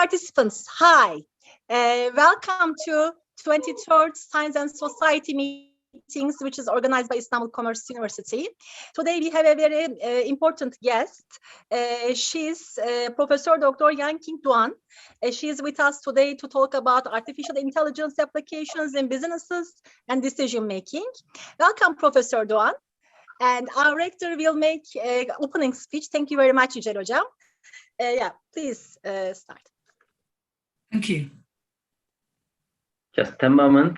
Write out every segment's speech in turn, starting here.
participants, hi. Welcome to 23rd Science and Society Meetings, which is organized by Istanbul Commerce University. Today we have a very important guest. She's Professor Dr. Yanqing Duan. She is with us today to talk about artificial intelligence applications in businesses and decision making. Welcome, Professor Duan. And our rector will make an opening speech. Thank you very much, Yücel Hocam. Yeah, please start. Thank you. Just a moment.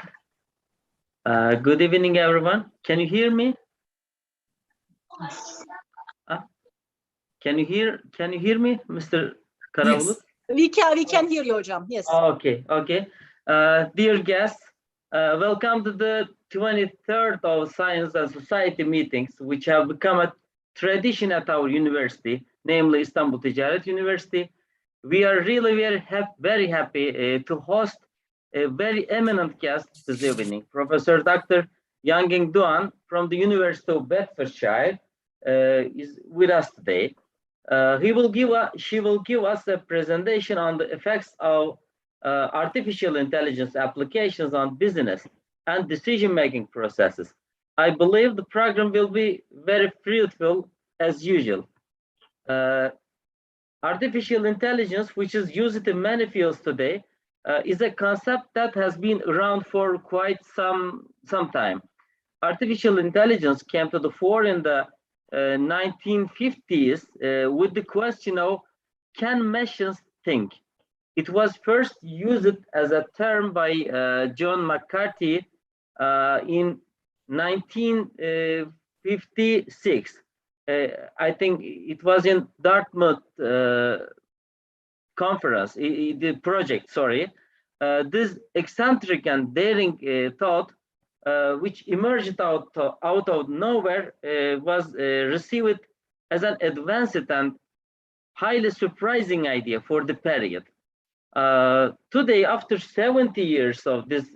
Good evening, everyone. Can you hear me? Can you hear me, Mr. Karabulut? Yes, we can hear you, Hocam. Yes. Okay. Dear guests, welcome to the 23rd of Science and Society meetings, which have become a tradition at our university, namely Istanbul Ticaret University. We are really very happy to host a very eminent guest this evening, Professor Dr. Yanqing Duan from the University of Bedfordshire is with us today. She will give us a presentation on the effects of artificial intelligence applications on business and decision-making processes. I believe the program will be very fruitful as usual. Artificial intelligence, which is used in many fields today, is a concept that has been around for quite some time. Artificial intelligence came to the fore in the 1950s with the question of, can machines think? It was first used as a term by John McCarthy in 1956. I think it was in Dartmouth conference, the project, sorry. This eccentric and daring thought, which emerged out of nowhere, was received as an advanced and highly surprising idea for the period. Today, after 70 years of this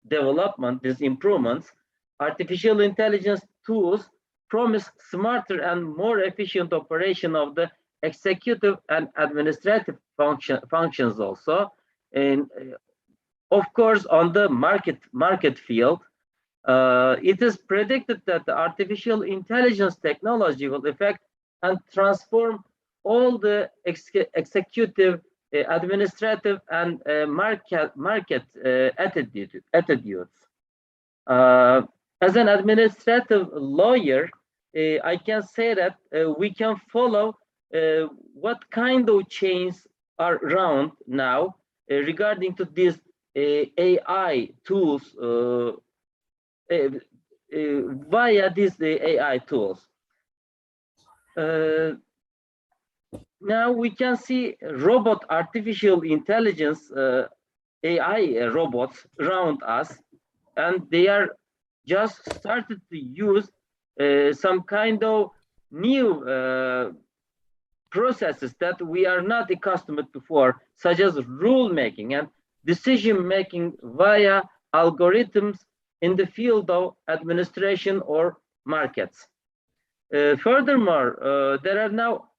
development, these improvements, artificial intelligence tools promise smarter and more efficient operation of the executive and administrative functions also. And of course, on the market field, it is predicted that the artificial intelligence technology will affect and transform all the executive, administrative, and market attitudes. As an administrative lawyer, I can say that we can follow what kind of changes are around now regarding to these AI tools via these AI tools. Now we can see artificial intelligence, AI robots around us, and they are just started to use some kind of new processes that we are not accustomed before, such as rule making and decision making via algorithms in the field of administration or markets. Furthermore, there are now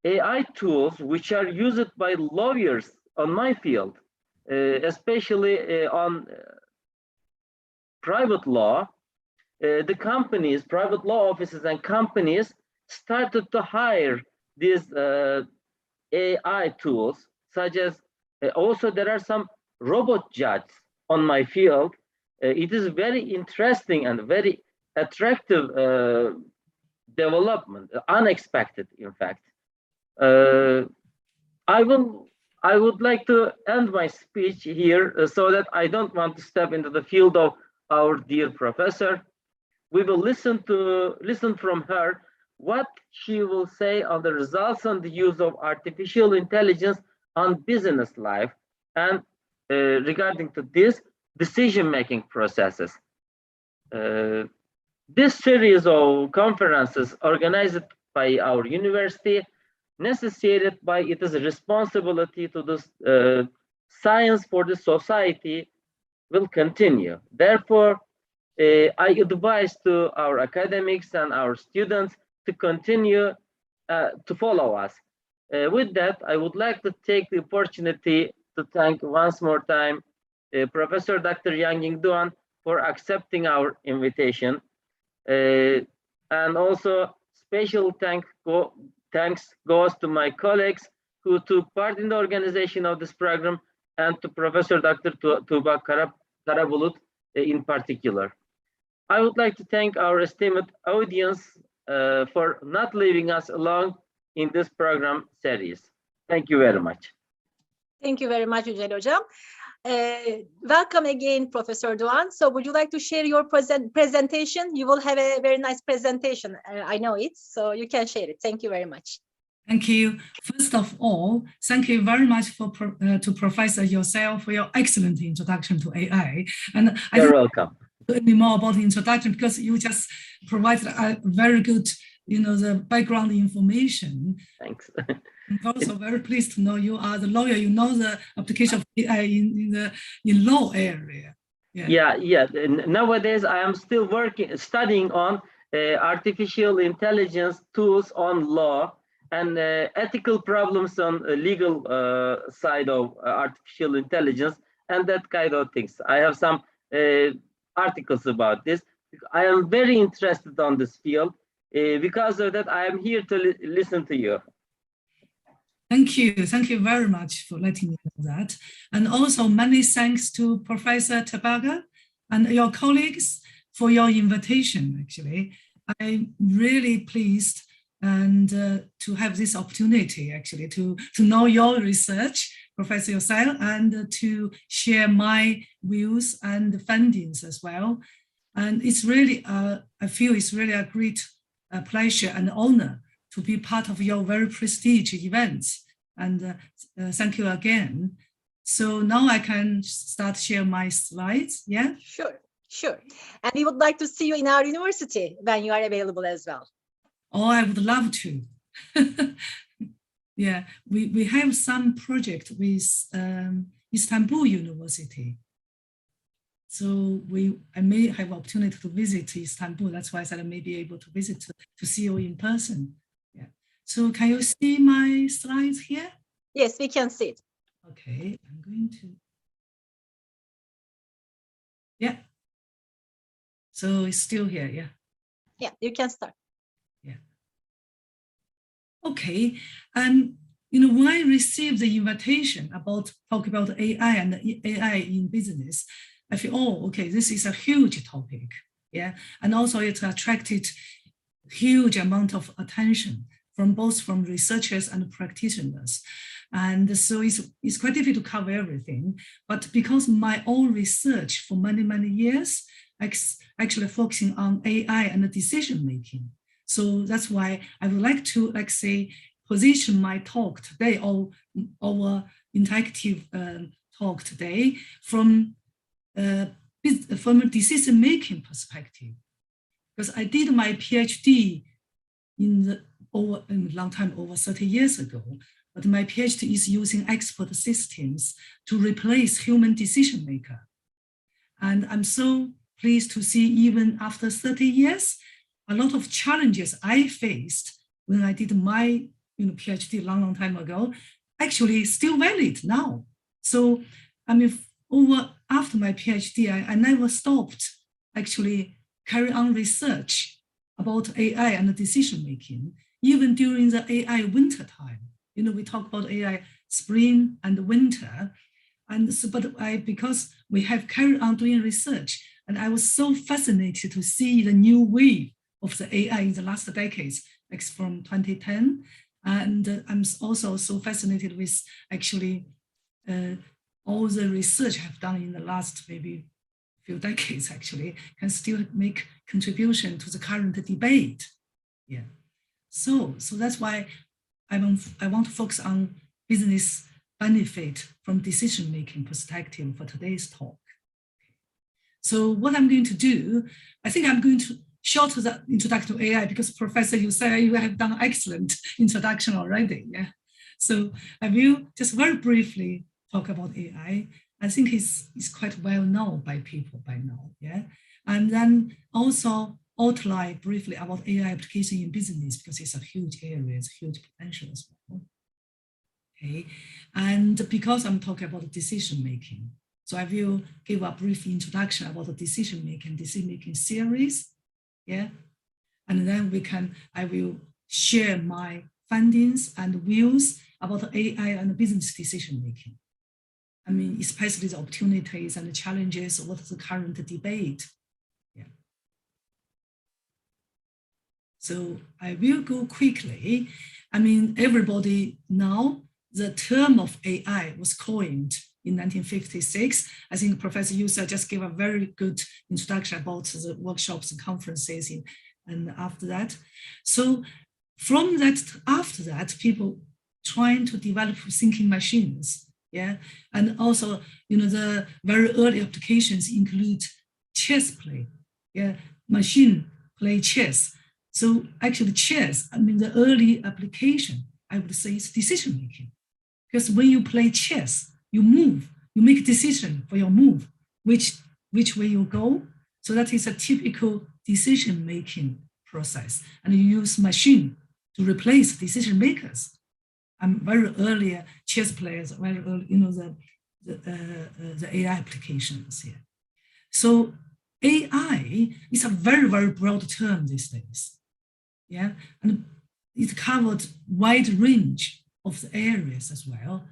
AI tools which are used by lawyers on my field, especially on private law. The companies, private law offices and companies started to hire these AI tools, such as also there are some robot judges on my field. It is very interesting and very attractive development, unexpected, in fact. I would like to end my speech here so that I don't want to step into the field of our dear professor. We will listen from her what she will say on the results on the use of artificial intelligence on business life and regarding to this decision-making processes. This series of conferences organized by our university, necessitated by its responsibility to the science for the society, will continue. Therefore, I advise to our academics and our students to continue to follow us. With that, I would like to take the opportunity to thank once more time Professor Dr. Yanqing Duan for accepting our invitation. And also special thanks goes to my colleagues who took part in the organization of this program, and to Professor Dr. Tuğba Karabulut in particular. I would like to thank our esteemed audience for not leaving us alone in this program series. Thank you very much. Thank you very much, Yücel Hocam. Welcome again, Professor Duan. So would you like to share your presentation? You will have a very nice presentation. I know it, so you can share it. Thank you very much. Thank you. First of all, thank you very much to Professor yourself for your excellent introduction to AI. And You're welcome. Any more about the introduction, because you just provided a very good, the background information. Thanks. I'm also very pleased to know you are the lawyer. You know the application of AI in law area. Yeah. Nowadays, I am still studying on artificial intelligence tools on law and ethical problems on legal side of artificial intelligence and that kind of things. I have some articles about this. I am very interested on this field. Because of that, I am here to listen to you. Thank you. Thank you very much for letting me know that. And also many thanks to Professor Tabaga and your colleagues for your invitation, actually. I'm really pleased and to have this opportunity, actually, to know your research, Professor yourself, and to share my views and findings as well. And it's really, I feel it's really a great pleasure and honor to be part of your very prestigious events. And thank you again. So now I can start share my slides, yeah? Sure. And we would like to see you in our university when you are available as well. Oh, I would love to. Yeah, we have some project with Istanbul University. So I may have opportunity to visit Istanbul. That's why I said I may be able to visit to see you in person. Yeah. So can you see my slides here? Yes, we can see it. Okay, I'm going to. Yeah. So it's still here, yeah. Yeah, you can start. Yeah. Okay, and when I received the invitation about talk about AI and AI in business, I feel, oh, okay, this is a huge topic, yeah, and also it attracted huge amount of attention from both researchers and practitioners, and so it's quite difficult to cover everything. But because my own research for many years actually focusing on AI and decision making, so that's why I would like to position my talk today or our interactive talk today from a decision-making perspective, because I did my PhD in a long time, over 30 years ago, but my PhD is using expert systems to replace human decision maker. And I'm so pleased to see even after 30 years, a lot of challenges I faced when I did my PhD long time ago, actually still valid now. So after my PhD, I never stopped actually carry on research about AI and decision making, even during the AI winter time. We talk about AI spring and winter, and so, because we have carried on doing research, and I was so fascinated to see the new wave of the AI in the last decades, like from 2010. And I'm also so fascinated with actually all the research I've done in the last maybe few decades actually can still make contribution to the current debate. Yeah. So that's why I want to focus on business benefit from decision-making perspective for today's talk. So what I'm going to do, I think I'm going to shorten the introduction to AI because Professor, you say you have done excellent introduction already. Yeah. So I will just very briefly talk about AI. I think it's quite well known by people by now. Yeah. And then also outline briefly about AI application in business because it's a huge area, it's a huge potential as well. Okay, and because I'm talking about decision making, so I will give a brief introduction about the decision making series, yeah, and then I will share my findings and views about AI and business decision making. I mean, especially the opportunities and the challenges, what is the current debate. Yeah. So I will go quickly. I mean, everybody now, the term of AI was coined in 1956. I think Professor Yusa just gave a very good introduction about the workshops and conferences and after that. So from that, after that, people trying to develop thinking machines. Yeah, and also, the very early applications include chess play. Yeah, machine play chess. So actually chess, I mean, the early application, I would say, is decision making. Because when you play chess, you move, you make a decision for your move, which way you go. So that is a typical decision making process. And you use machine to replace decision makers. Very early chess players, very early, the AI applications here. So AI is a very, very broad term these days. Yeah, and it covered wide range of the areas as well.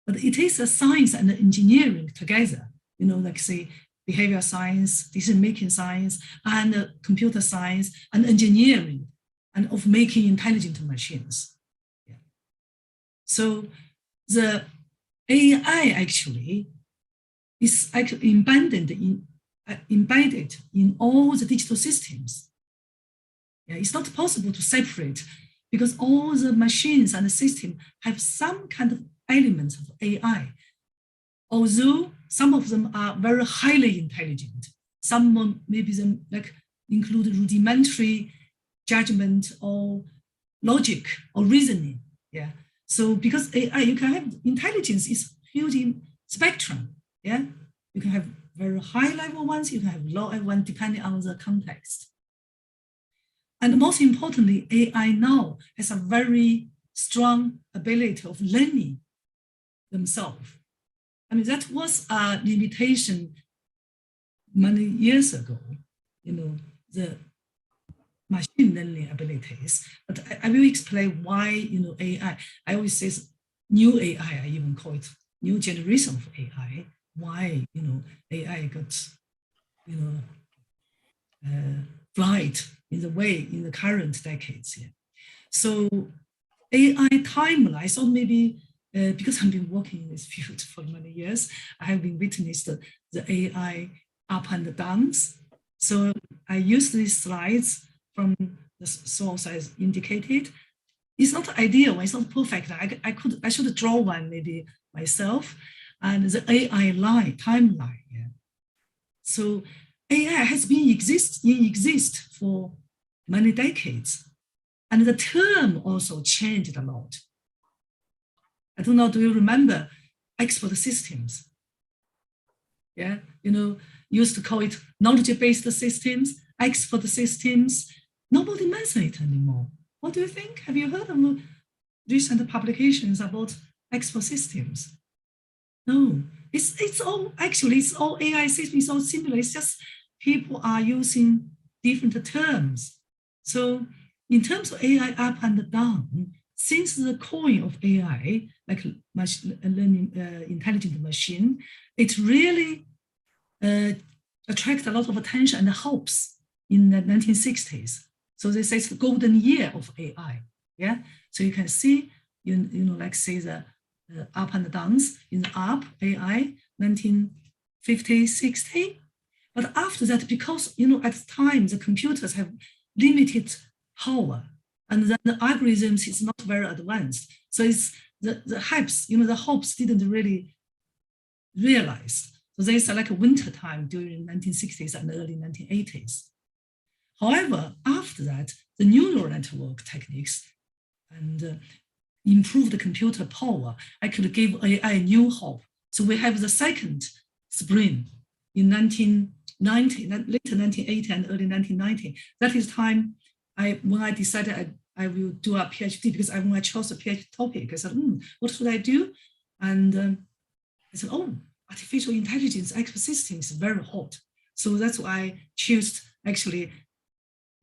But it is a science and engineering together, like say behavioral science, decision-making science, and computer science, and engineering, and of making intelligent machines. So the AI actually is actually embedded in all the digital systems. Yeah, it's not possible to separate because all the machines and the system have some kind of elements of AI. Although some of them are very highly intelligent, some maybe them like include rudimentary judgment or logic or reasoning. Yeah. So because AI, you can have intelligence is huge in spectrum. Yeah, you can have very high level ones, you can have low level ones depending on the context. And most importantly, AI now has a very strong ability of learning themselves. I mean, that was a limitation many years ago, the machine learning abilities. But I will explain why, AI, I always say new AI, I even call it new generation of AI, why, AI got, right in the way in the current decades here. So AI timeline, so maybe because I've been working in this field for many years, I have been witnessed the AI up and downs. So I use these slides from the source as indicated. It's not ideal, it's not perfect. I should draw one maybe myself, and the AI timeline. Yeah. So AI has been exist for many decades, and the term also changed a lot. I don't know, do you remember expert systems? Yeah, used to call it knowledge-based systems, expert systems. Nobody mentions it anymore. What do you think? Have you heard of recent publications about expert systems? No, it's all AI systems, it's all similar. It's just people are using different terms. So in terms of AI up and down, since the coin of AI, like machine learning, intelligent machine, it really attracted a lot of attention and hopes in the 1960s. So they say it's the golden year of AI. Yeah. So you can see, like say the up and downs in the up AI 1950, 60. But after that, because at the time the computers have limited power, and then the algorithms is not very advanced. So it's the hypes, the hopes didn't really realize. So there's like a winter time during the 1960s and early 1980s. However, after that, the neural network techniques and improved the computer power actually gave AI new hope. So we have the second spring in 1990, later 1980 and early 1990. That is time when I decided I will do a PhD, because when I chose a PhD topic, I said, what should I do? And I said, oh, artificial intelligence ecosystem is very hot. So that's why I chose actually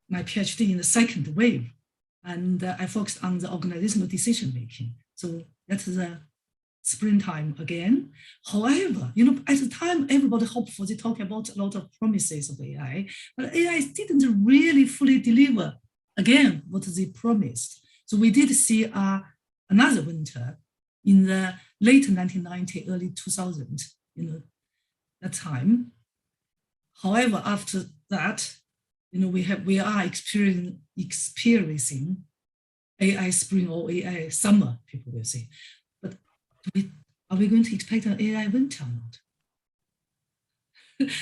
my PhD in the second wave. And I focused on the organizational decision making. So that's the springtime again. However, at the time, everybody hoped for, they talk about a lot of promises of AI, but AI didn't really fully deliver, again, what they promised. So we did see another winter in the late 1990, early 2000, that time. However, after that, we are experiencing AI spring or AI summer, people will say. But are we going to expect an AI winter or not?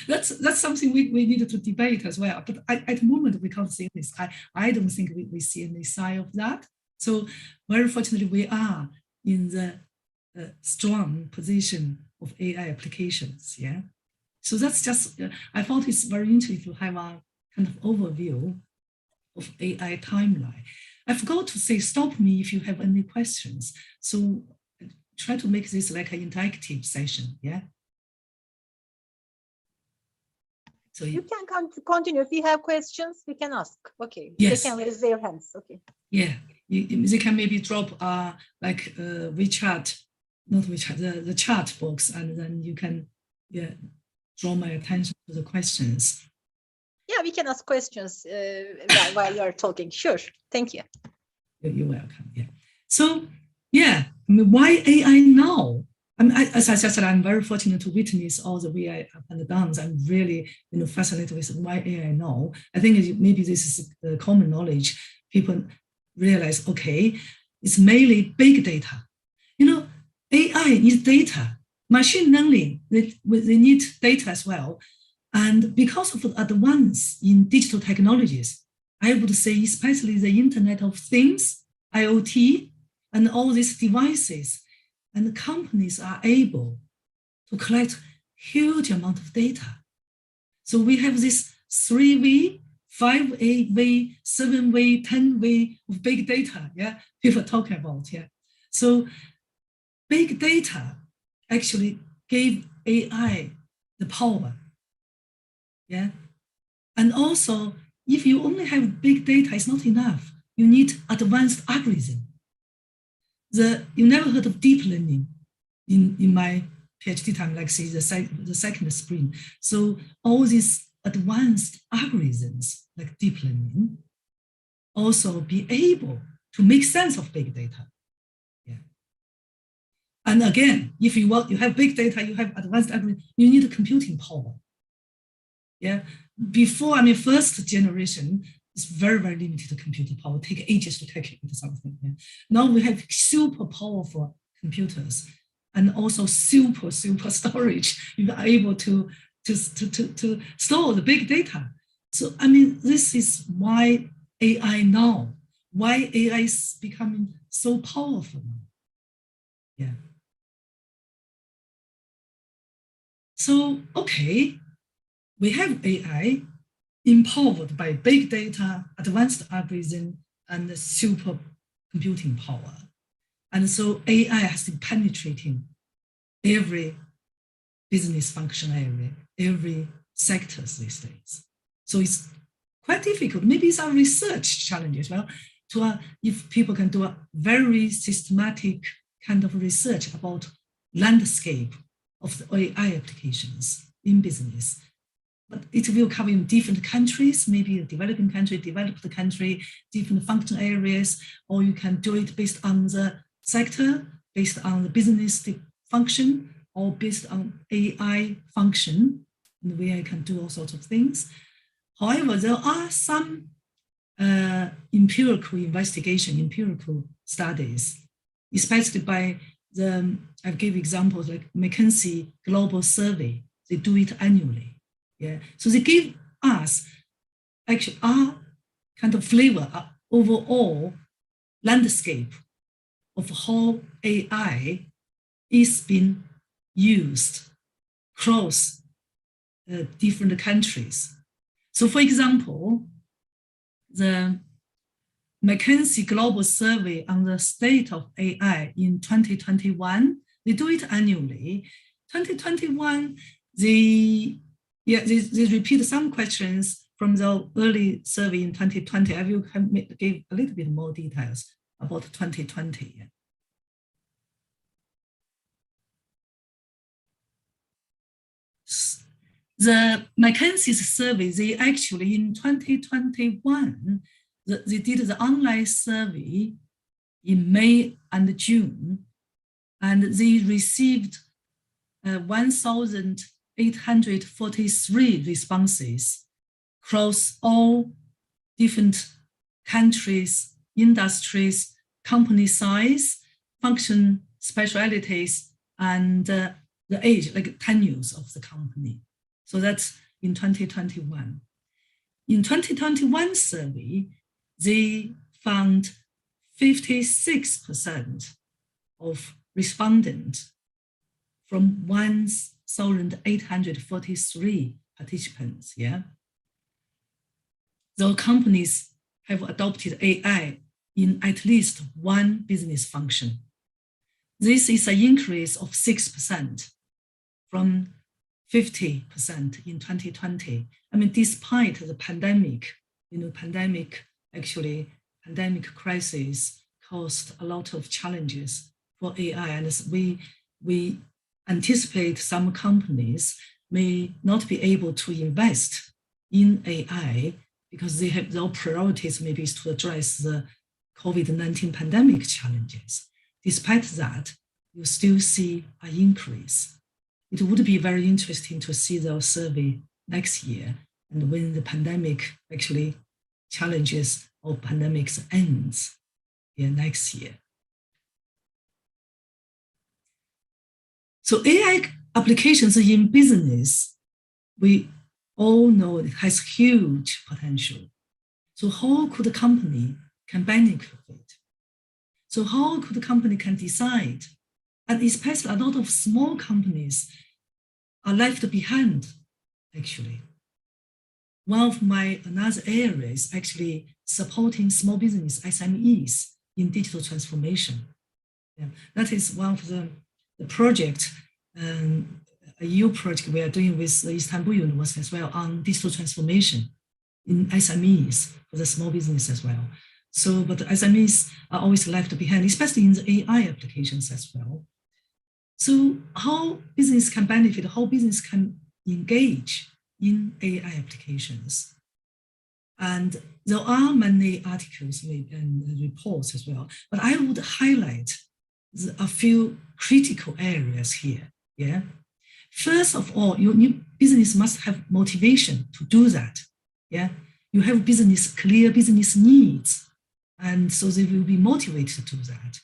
That's something we needed to debate as well. But at the moment, we can't see this. I don't think we see any sign of that. So very fortunately, we are in the strong position of AI applications. Yeah. So that's just, I thought it's very interesting to have a kind of overview of AI timeline. I forgot to say, stop me if you have any questions. So try to make this like an interactive session, yeah? So you can continue. If you have questions, we can ask. Okay, yes. They can raise their hands, okay. Yeah, they can maybe drop WeChat, not WeChat, the chat box, and then you can draw my attention to the questions. Yeah, we can ask questions while you are talking. Sure, thank you. You're welcome. Yeah. So yeah, why AI now? As I said, I'm very fortunate to witness all the way up and downs. I'm really fascinated with why AI now. I think maybe this is the common knowledge. People realize, okay, it's mainly big data. AI is data. Machine learning, they need data as well. And because of the advance in digital technologies, I would say especially the Internet of Things, IoT, and all these devices, and companies are able to collect huge amount of data. So we have this 3V, 5V, 7V, 10V of big data, yeah, people talk about, yeah. So big data actually gave AI the power. Yeah, and also, if you only have big data, it's not enough. You need advanced algorithm. You never heard of deep learning in my PhD time, like say the second spring. So all these advanced algorithms, like deep learning, also be able to make sense of big data. Yeah. And again, if you have big data, you have advanced algorithm, you need computing power. Yeah, before, first generation is very, very limited computer power, take ages to calculate something. Yeah. Now we have super powerful computers and also super storage. You are able to store the big data. So, this is why AI now, why AI is becoming so powerful now. Yeah. So, okay. We have AI empowered by big data, advanced algorithm, and super computing power. And so AI has been penetrating every business function area, every sector these days. So it's quite difficult. Maybe it's a research challenge as well. If people can do a very systematic kind of research about landscape of the AI applications in business. But it will cover in different countries, maybe a developing country, developed country, different function areas, or you can do it based on the sector, based on the business function, or based on AI function, and where I can do all sorts of things. However, there are some empirical investigation, empirical studies, especially by I give examples like McKinsey Global Survey. They do it annually. Yeah, so they give us actually our kind of flavor, overall landscape of how AI is being used across different countries. So for example, the McKinsey Global Survey on the state of AI in 2021. They do it annually. 2021, they repeat some questions from the early survey in 2020. I will give a little bit more details about 2020. The McKinsey's survey, they actually in 2021, they did the online survey in May and June, and they received 1,843 responses across all different countries, industries, company size, function specialities, and the age, like tenures of the company. So that's in 2021. In 2021 survey, they found 56% of respondents from 1,843 participants, yeah? The companies have adopted AI in at least one business function. This is an increase of 6% from 50% in 2020. I mean, despite the pandemic, pandemic crisis caused a lot of challenges for AI. And we anticipate some companies may not be able to invest in AI because they have their priorities maybe is to address the COVID-19 pandemic challenges. Despite that, you still see an increase. It would be very interesting to see the survey next year, and when the pandemic challenges or pandemics ends next year. So AI applications in business, we all know it has huge potential. So how could a company can benefit from it? So how could a company can decide? And especially a lot of small companies are left behind, actually. One of my another areas actually supporting small business SMEs in digital transformation. Yeah, that is one of the project, a EU project we are doing with the Istanbul University as well on digital transformation in SMEs for the small business as well. So, but the SMEs are always left behind, especially in the AI applications as well. So how business can benefit, how business can engage in AI applications. And there are many articles and reports as well, but I would highlight a few critical areas here. Yeah. First of all, your business must have motivation to do that. Yeah. You have clear business needs, and so they will be motivated to do that.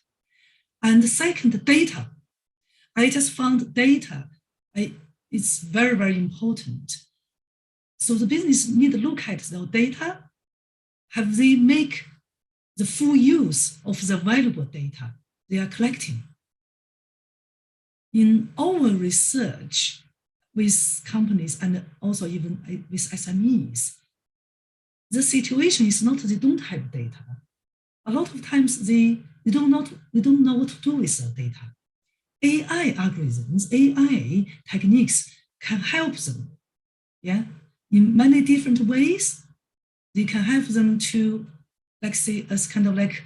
And the second, data. I just found data, it's very, very important. So the business need to look at their data. Have they make the full use of the valuable data they are collecting? In our research with companies and also even with SMEs, the situation is not that they don't have data. A lot of times they don't know what to do with the data. AI algorithms, AI techniques can help them, yeah, in many different ways. They can help them to, like say, as kind of like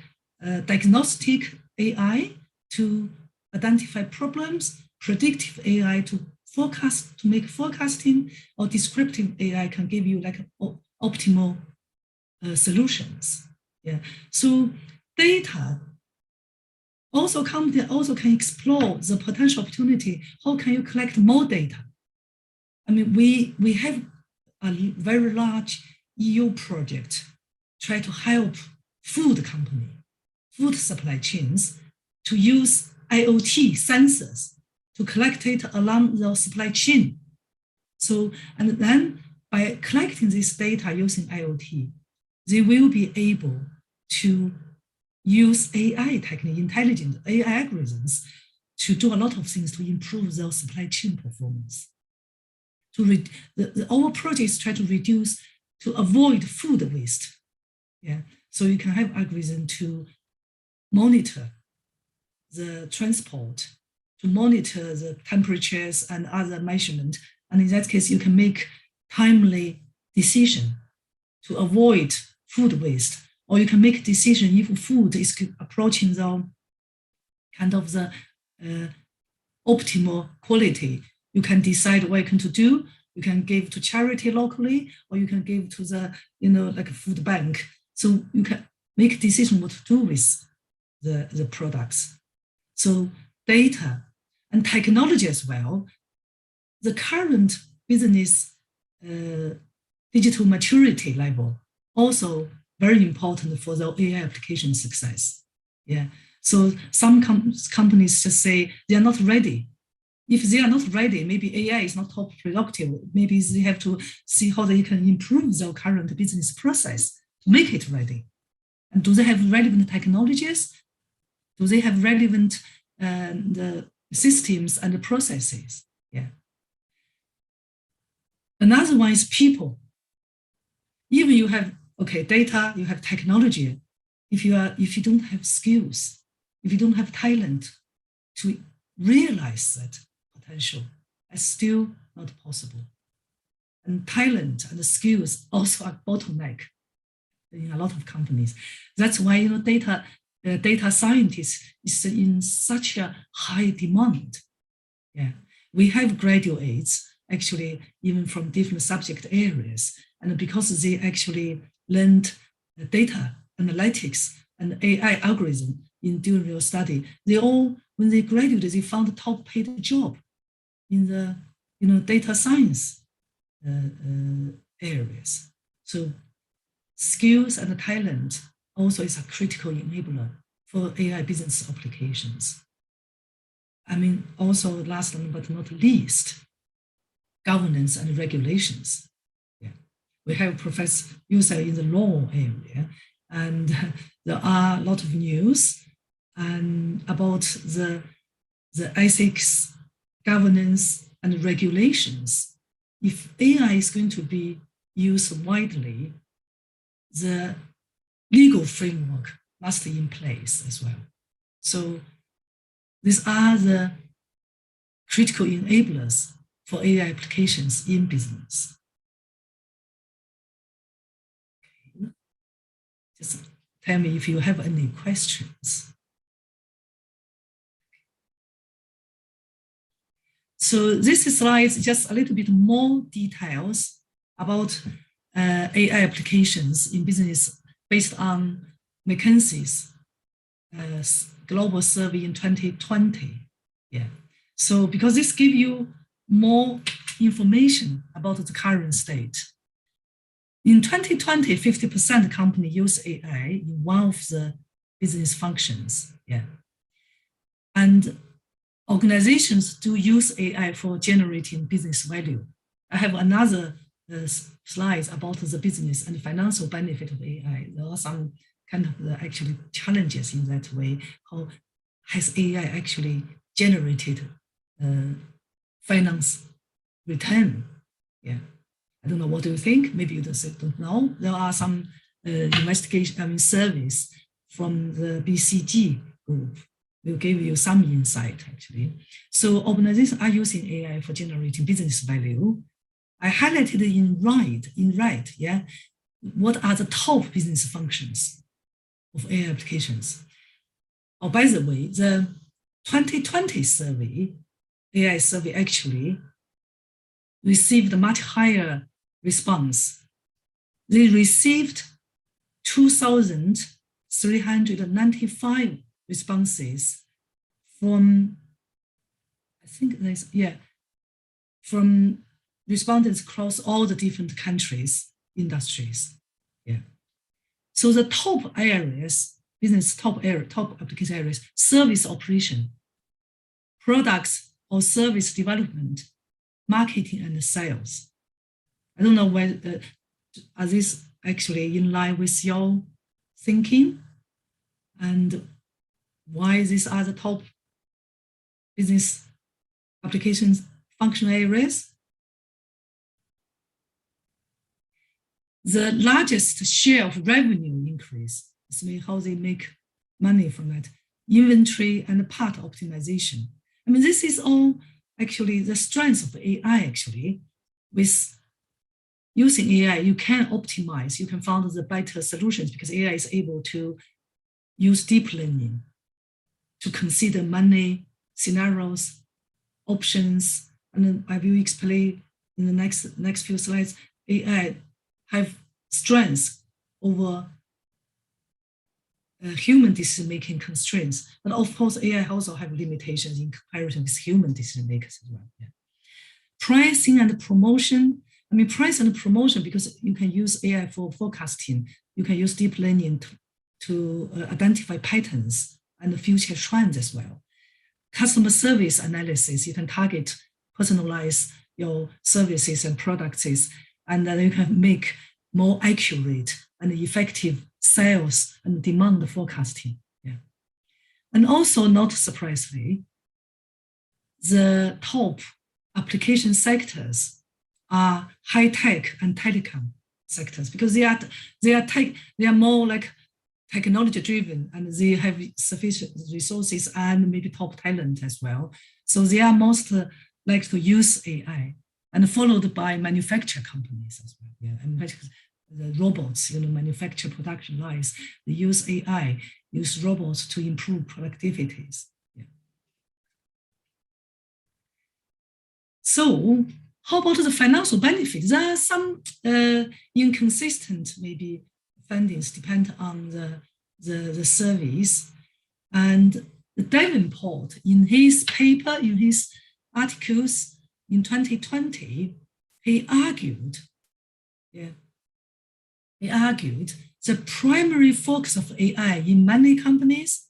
diagnostic AI to identify problems, predictive AI to forecast, to make forecasting, or descriptive AI can give you like optimal solutions. Yeah. So data also company also can explore the potential opportunity. How can you collect more data? I mean, we have a very large EU project try to help food supply chains to use IoT sensors to collect data along the supply chain. So, and then by collecting this data using IoT, they will be able to use AI technique, intelligent AI algorithms to do a lot of things to improve their supply chain performance. Our projects try to avoid food waste. Yeah. So you can have algorithm to monitor the transport, to monitor the temperatures and other measurement. And in that case, you can make timely decision to avoid food waste, or you can make a decision if food is approaching the kind of the optimal quality. You can decide what you're going to do. You can give to charity locally, or you can give to the, like a food bank. So you can make a decision what to do with the products. So data and technology as well. The current business digital maturity level also very important for the AI application success. Yeah. So some companies just say they are not ready. If they are not ready, maybe AI is not top productive. Maybe they have to see how they can improve their current business process to make it ready. And do they have relevant technologies? Do they have relevant the systems and the processes? Yeah. Another one is people. Even you have data, you have technology. If you don't have skills, if you don't have talent to realize that potential, it's still not possible. And talent and the skills also are bottleneck in a lot of companies. That's why data scientists is in such a high demand. Yeah, we have graduates actually even from different subject areas, and because they actually learned data analytics and AI algorithm during their study, they all, when they graduated, they found a top paid job in the data science areas. So skills and talent also is a critical enabler for AI business applications. I mean, also last but not least, governance and regulations. Yeah. We have Professor Yusa in the law area, and there are a lot of news and about the ethics, governance, and regulations. If AI is going to be used widely, the legal framework must be in place as well. So these are the critical enablers for AI applications in business. Okay. Just tell me if you have any questions. So this slide is just a little bit more details about AI applications in business based on McKinsey's global survey in 2020. Yeah. So because this gives you more information about the current state. In 2020, 50% of companies use AI in one of the business functions. Yeah. And organizations do use AI for generating business value. I have another slide about the business and financial benefit of AI. There are some kind of actually challenges in that way. How has AI actually generated finance return? Yeah, I don't know. What do you think? Maybe you don't know. There are some surveys from the Bcg group. Will give you some insight actually. So organizations are using AI for generating business value. I highlighted in red, yeah, what are the top business functions of AI applications? Oh, by the way, the 2020 survey, AI survey actually received a much higher response. They received 2,395 responses from, I think there's, from respondents across all the different countries, industries. Yeah. So the top areas, business top application areas, service operation, products or service development, marketing and sales. I don't know whether, are these actually in line with your thinking? And why these are the top business applications function areas? The largest share of revenue in increase. So how they make money from that. Inventory and part optimization. I mean, this is all actually the strength of AI actually. With using AI, you can optimize, you can find the better solutions because AI is able to use deep learning to consider many scenarios, options, and then I will explain in the next few slides. AI have strengths over human decision-making constraints, but of course, AI also have limitations in comparison with human decision makers as well. Yeah. Pricing and promotion. I mean, price and promotion because you can use AI for forecasting. You can use deep learning to identify patterns and future trends as well. Customer service analysis, you can target, personalize your services and products, and then you can make more accurate and effective sales and demand forecasting. Yeah. And also, not surprisingly, the top application sectors are high tech and telecom sectors because they are more like technology driven and they have sufficient resources and maybe top talent as well. So they are most like to use AI and followed by manufacture companies as well. Yeah, and the robots, manufacture production lines, they use AI, use robots to improve productivities. Yeah. So how about the financial benefits? There are some inconsistent maybe findings depend on the surveys. And Davenport, in his paper, in his articles in 2020, he argued the primary focus of AI in many companies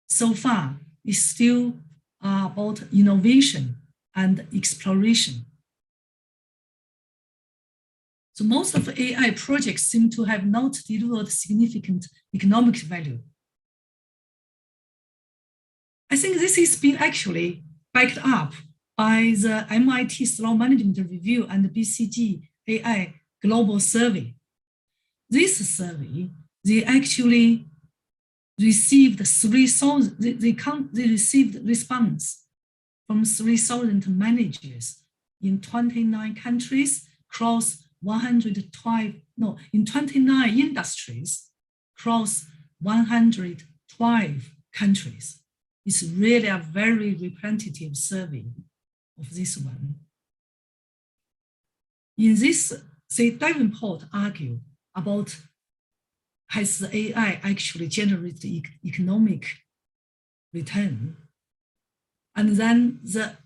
so far is still about innovation and exploration. So most of the AI projects seem to have not delivered significant economic value. I think this is being actually backed up by the MIT Slow Management Review and the Bcg Ai Global Survey. This survey, they actually received 3,000, they received response from 3,000 managers in 29 countries across 29 industries across 112 countries. It's really a very representative survey of this one. In this, say, Davenport argue about has the AI actually generated economic return? And then the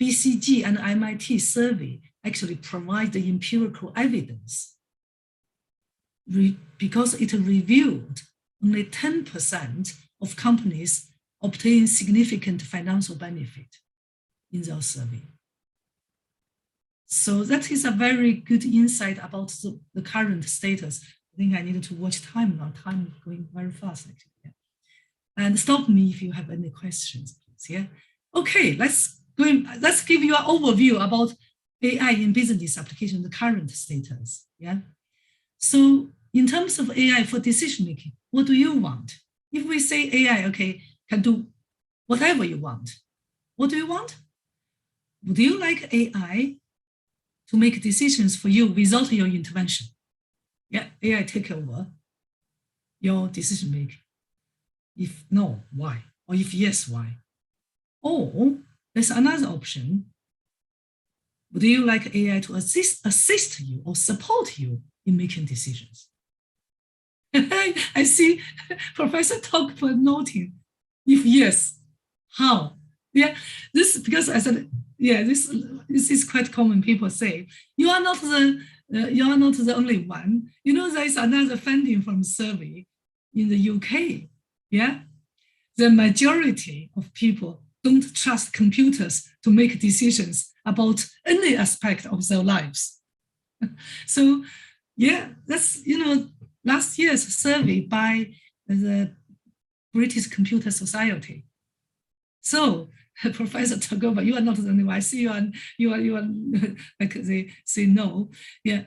BCG and MIT survey actually provide the empirical evidence because it revealed only 10% of companies obtain significant financial benefit in their survey. So that is a very good insight about the current status. I think I needed to watch time now. Time is going very fast, actually. Yeah. And stop me if you have any questions, please. Yeah. Okay, let's give you an overview about AI in business application, the current status. Yeah. So in terms of AI for decision making, what do you want? If we say AI, okay, can do whatever you want. What do you want? Would you like AI to make decisions for you without your intervention? Yeah, AI take over your decision making. If no, why? Or if yes, why? Or there's another option. Would you like AI to assist you or support you in making decisions? I see Professor Toplum noting. If yes, how? Yeah, this because I said, yeah, this is quite common. People say you are not the only one. There is another finding from survey in the UK. Yeah, the majority of people don't trust computers to make decisions about any aspect of their lives. So, yeah, that's last year's survey by the British Computer Society. So, Professor Tagova, you are not the only one. I see you are like they say no. Yeah.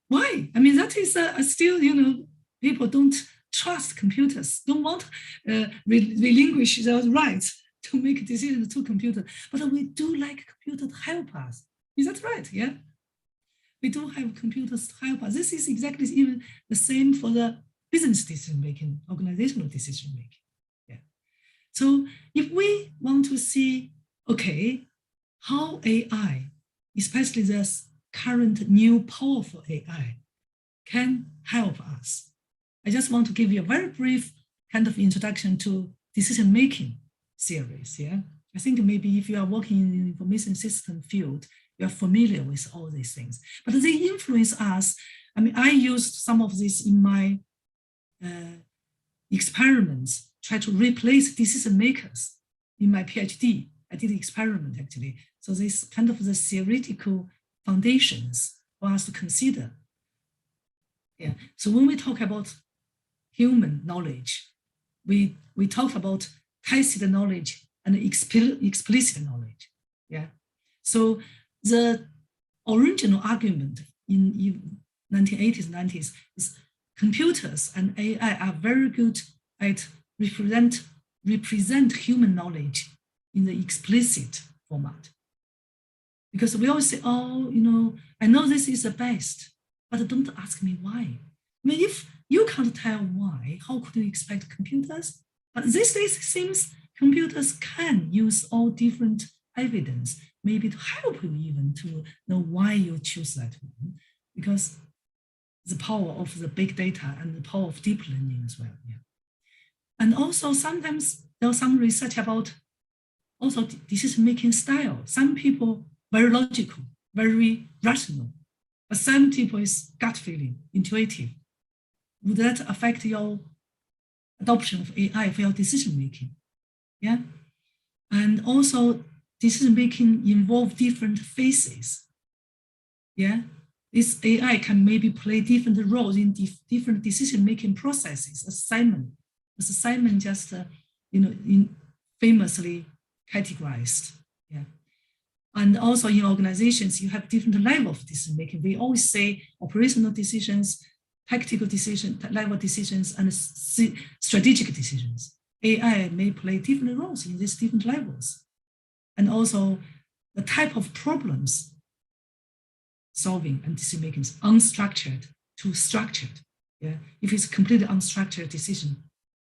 why? I mean, that is still, people don't trust computers, don't want relinquish their rights to make decisions to computer. But we do like computers to help us. Is that right? Yeah. We do have computers to help us. This is exactly even the same for the business decision making, organizational decision making. Yeah. So if we want to see, okay, how AI, especially this current new powerful AI, can help us, I just want to give you a very brief kind of introduction to decision making series. Yeah. I think maybe if you are working in the information system field, you are familiar with all these things, but they influence us. I mean, I used some of this in my experiments, try to replace decision makers in my PhD. I did an experiment actually. So this kind of the theoretical foundations for us to consider. Yeah. So when we talk about human knowledge, we talk about tacit knowledge and explicit knowledge. Yeah. So the original argument in 1980s, 90s is computers and AI are very good at represent human knowledge in the explicit format. Because we always say, oh, I know this is the best, but don't ask me why. I mean, if you can't tell why, how could you expect computers? But these days, it seems computers can use all different evidence, maybe to help you even to know why you choose that one, because the power of the big data and the power of deep learning as well. Yeah. And also sometimes there's some research about also decision-making style. Some people very logical, very rational, but some people is gut feeling, intuitive. Would that affect your adoption of AI for your decision-making? Yeah. And also decision-making involve different phases. Yeah. This AI can maybe play different roles in different decision-making processes, as Simon just, famously categorized. Yeah. And also in organizations, you have different level of decision-making. We always say operational decisions, tactical decision, level decisions, and strategic decisions. AI may play different roles in these different levels. And also the type of problems solving and decision making is unstructured to structured. Yeah. If it's completely unstructured decision,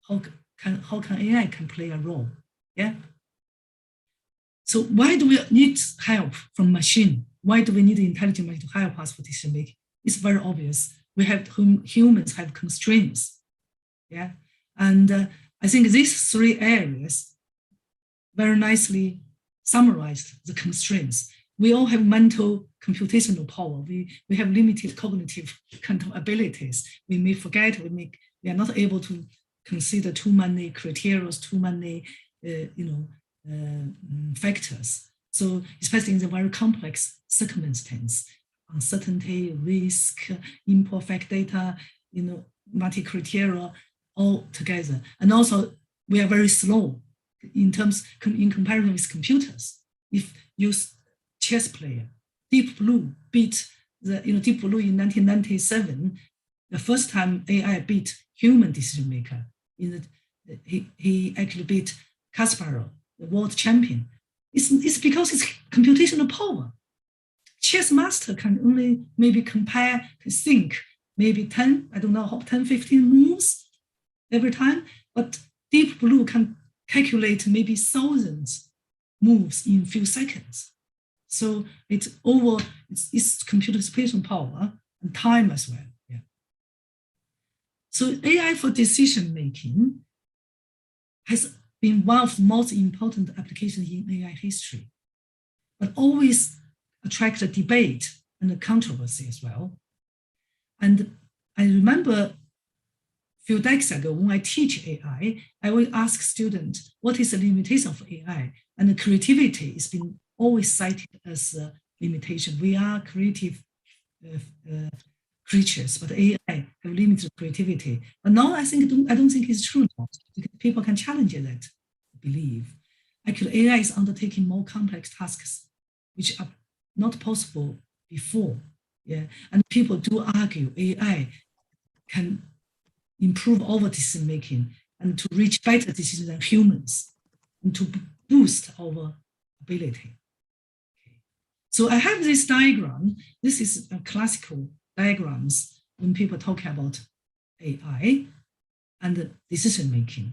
how can AI can play a role? Yeah. So why do we need help from machine? Why do we need intelligent machine to help us for decision making? It's very obvious. Humans have constraints. Yeah. And I think these three areas very nicely summarized the constraints. We all have mental computational power. We have limited cognitive kind of abilities. We may forget, we are not able to consider too many criteria, too many factors. So especially in the very complex circumstance, uncertainty, risk, imperfect data, multi-criteria all together. And also we are very slow in comparison with computers. If you chess player, Deep Blue beat Deep Blue in 1997, the first time AI beat human decision maker. He actually beat Kasparov, the world champion. It's because it's computational power. Chess master can only maybe think maybe 10, 15 moves every time, but Deep Blue can calculate maybe thousands moves in a few seconds. So it's computational power and time as well. Yeah. So AI for decision making has been one of the most important applications in AI history, but always attract a debate and a controversy as well. And I remember a few decades ago when I teach AI, I will ask students, what is the limitation of AI? And the creativity has been always cited as a limitation. We are creative creatures, but AI have limited creativity. But now I don't think it's true now, because people can challenge that belief. Actually, AI is undertaking more complex tasks, which are not possible before. Yeah, and people do argue AI can improve our decision making and to reach better decisions than humans and to boost our ability. Okay. So I have this diagram. This is a classical diagrams when people talk about AI and decision making.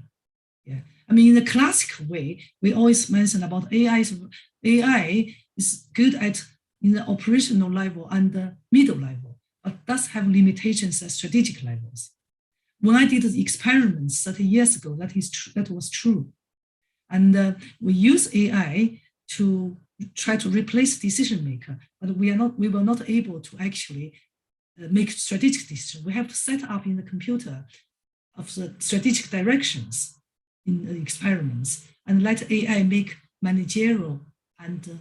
Yeah, I mean, in the classical way, we always mention about AI is good at in the operational level and the middle level, but does have limitations at strategic levels. When I did the experiments 30 years ago, that was true. And we use AI to try to replace decision maker, but we were not able to actually make strategic decisions. We have to set up in the computer of the strategic directions in the experiments and let AI make managerial and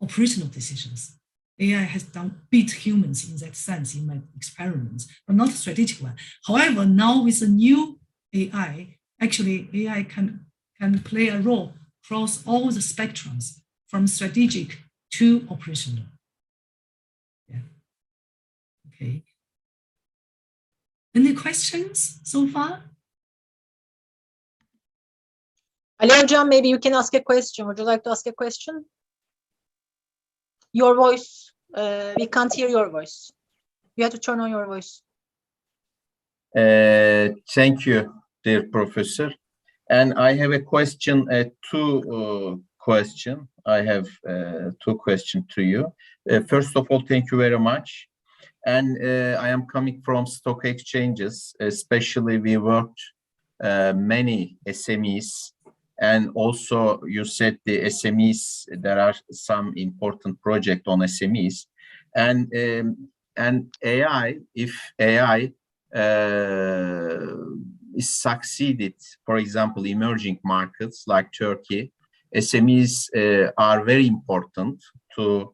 operational decisions. AI has beat humans in that sense in my experiments, but not a strategic one. However, now with the new AI, actually AI can play a role across all the spectrums from strategic to operational. Yeah. Okay. Any questions so far? Ali Hocam, maybe you can ask a question. Would you like to ask a question? Your voice, we can't hear your voice. You have to turn on your voice. Thank you, dear Professor. And I have a question, two questions. I have two questions to you. First of all, thank you very much. And I am coming from stock exchanges, especially we worked many SMEs. And also you said the SMEs, there are some important projects on SMEs. And AI, if AI is succeeded, for example, emerging markets like Turkey, SMEs are very important to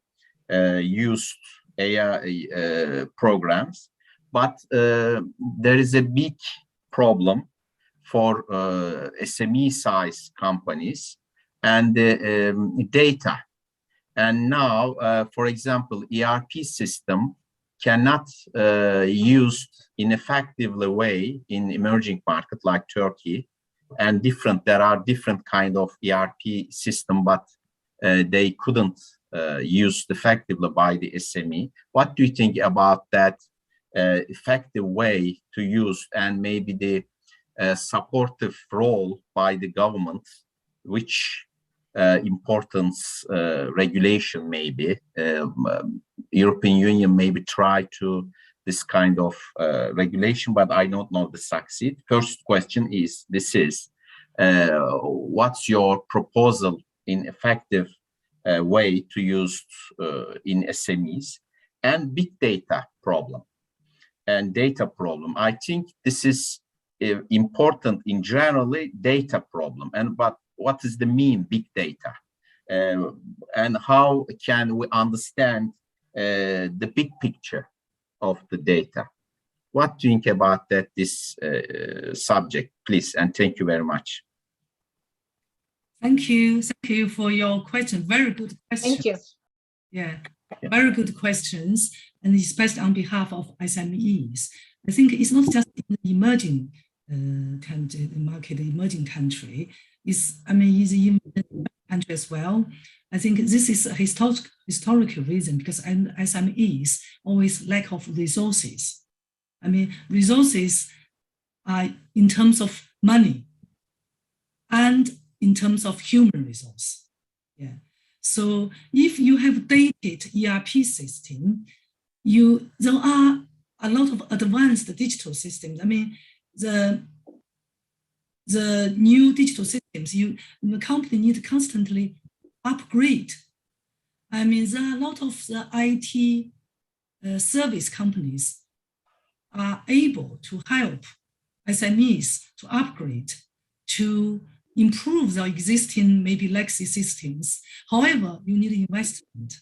use AI programs. But there is a big problem for SME size companies and data. And now, for example, ERP system cannot used in effective way in emerging market like Turkey, and there are different kind of ERP system, but they couldn't used effectively by the SME. What do you think about that effective way to use, and maybe the supportive role by the government, which importance regulation maybe European Union maybe try to this kind of regulation, but I don't know the succeed. First question is what's your proposal in effective way to use in SMEs? And big data problem and data problem. I think this is important in generally data problem, but what is the mean big data, and how can we understand the big picture of the data? What do you think about that this subject, please? And thank you very much. Thank you for your question. Very good question. Thank you. Yeah, very good questions, and especially on behalf of SMEs. I think it's not just in the emerging emerging country. It's in the country as well. I think this is a historical reason, because SMEs always lack of resources. I mean, resources are in terms of money and in terms of human resource. Yeah. So if you have dated ERP system, there are a lot of advanced digital systems. I mean, the new digital systems, the company need to constantly upgrade. I mean, there are a lot of the IT service companies are able to help SMEs to upgrade, to improve their existing maybe legacy systems. However, you need investment.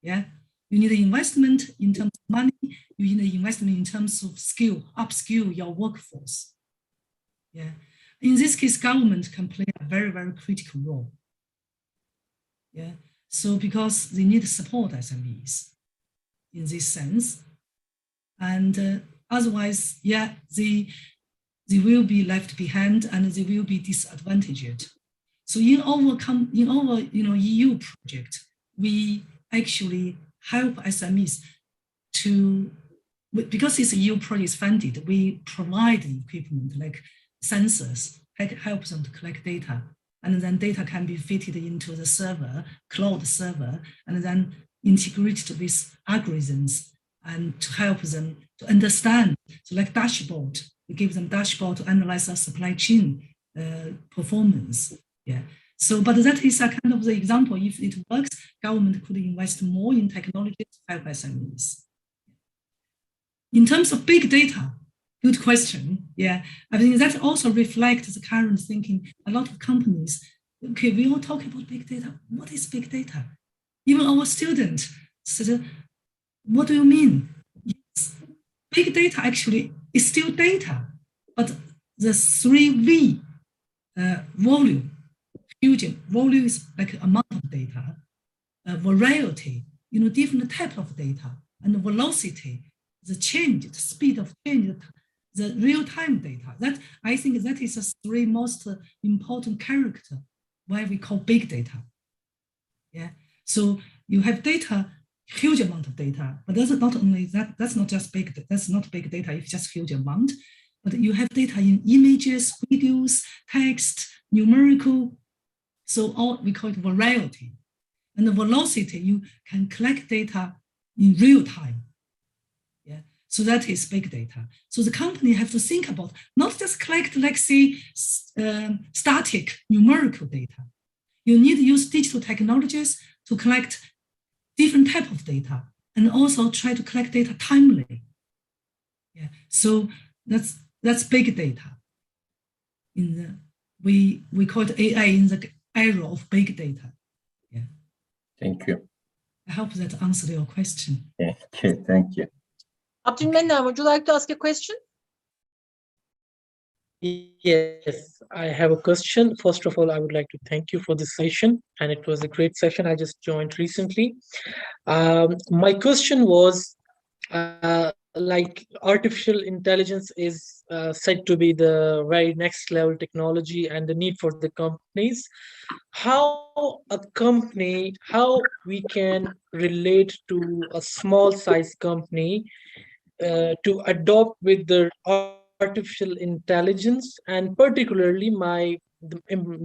Yeah, you need investment in terms of money. You need investment in terms of skill, upskill your workforce. Yeah, in this case, government can play a very, very critical role. Yeah, so because they need to support SMEs. in this sense. And otherwise, yeah, they will be left behind and they will be disadvantaged. So in our EU project, we actually help SMEs to, because this EU project is funded, we provide equipment like sensors, help them to collect data, and then data can be fitted into the server, cloud server, and then integrated with algorithms and to help them to understand. So like dashboard, we give them dashboard to analyze our supply chain performance. Yeah. So, but that is a kind of the example. If it works, government could invest more in technology to help SMEs. In terms of big data, good question. Yeah, I think that also reflects the current thinking. A lot of companies, okay, we all talk about big data. What is big data? Even our students said, what do you mean? Yes, big data actually is still data, but the 3V volume, huge volume is like amount of data, variety, different type of data, and velocity, the change, the speed of change, the real-time data. That I think that is the three most important character why we call big data. Yeah. So you have data, huge amount of data, but that's not only that. That's not just big. That's not big data. It's just huge amount. But you have data in images, videos, text, numerical. So all we call it variety, and the velocity. You can collect data in real time. Yeah. So that is big data. So the company have to think about not just collect, like say, static numerical data. You need to use digital technologies to collect different type of data and also try to collect data timely. Yeah. So that's big data. We call it AI in the era of big data. Yeah. Thank you. I hope that answered your question. Thank you. Abdülmennan, would you like to ask a question? Yes, I have a question. First of all, I would like to thank you for this session, and it was a great session. I just joined recently. My question was, like artificial intelligence is said to be the very next level technology and the need for the companies. How we can relate to a small size company to adopt with the artificial intelligence, and particularly the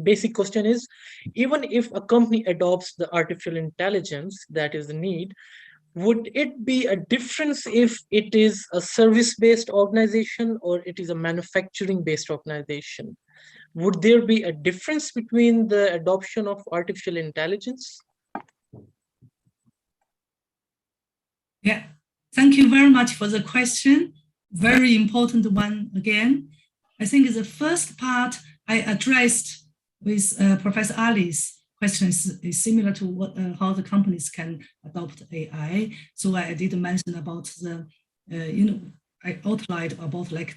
basic question is, even if a company adopts the artificial intelligence, that is the need, would it be a difference if it is a service-based organization or it is a manufacturing-based organization? Would there be a difference between the adoption of artificial intelligence? Yeah, thank you very much for the question. Very important one again. I think the first part I addressed with Professor Ali's questions is similar to how the companies can adopt AI. So I did mention about the, I outlined about like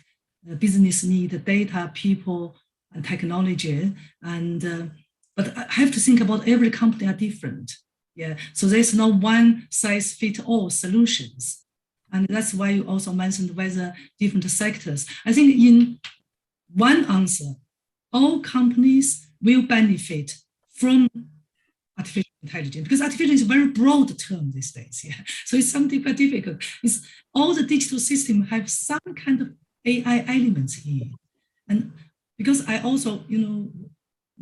business need, data, people, and technology. And but I have to think about every company are different. Yeah. So there's no one size fit all solutions. And that's why you also mentioned whether different sectors. I think in one answer, all companies will benefit from artificial intelligence, because artificial is a very broad term these days. Yeah. So it's something quite difficult. It's all the digital systems have some kind of AI elements in it. And because I also,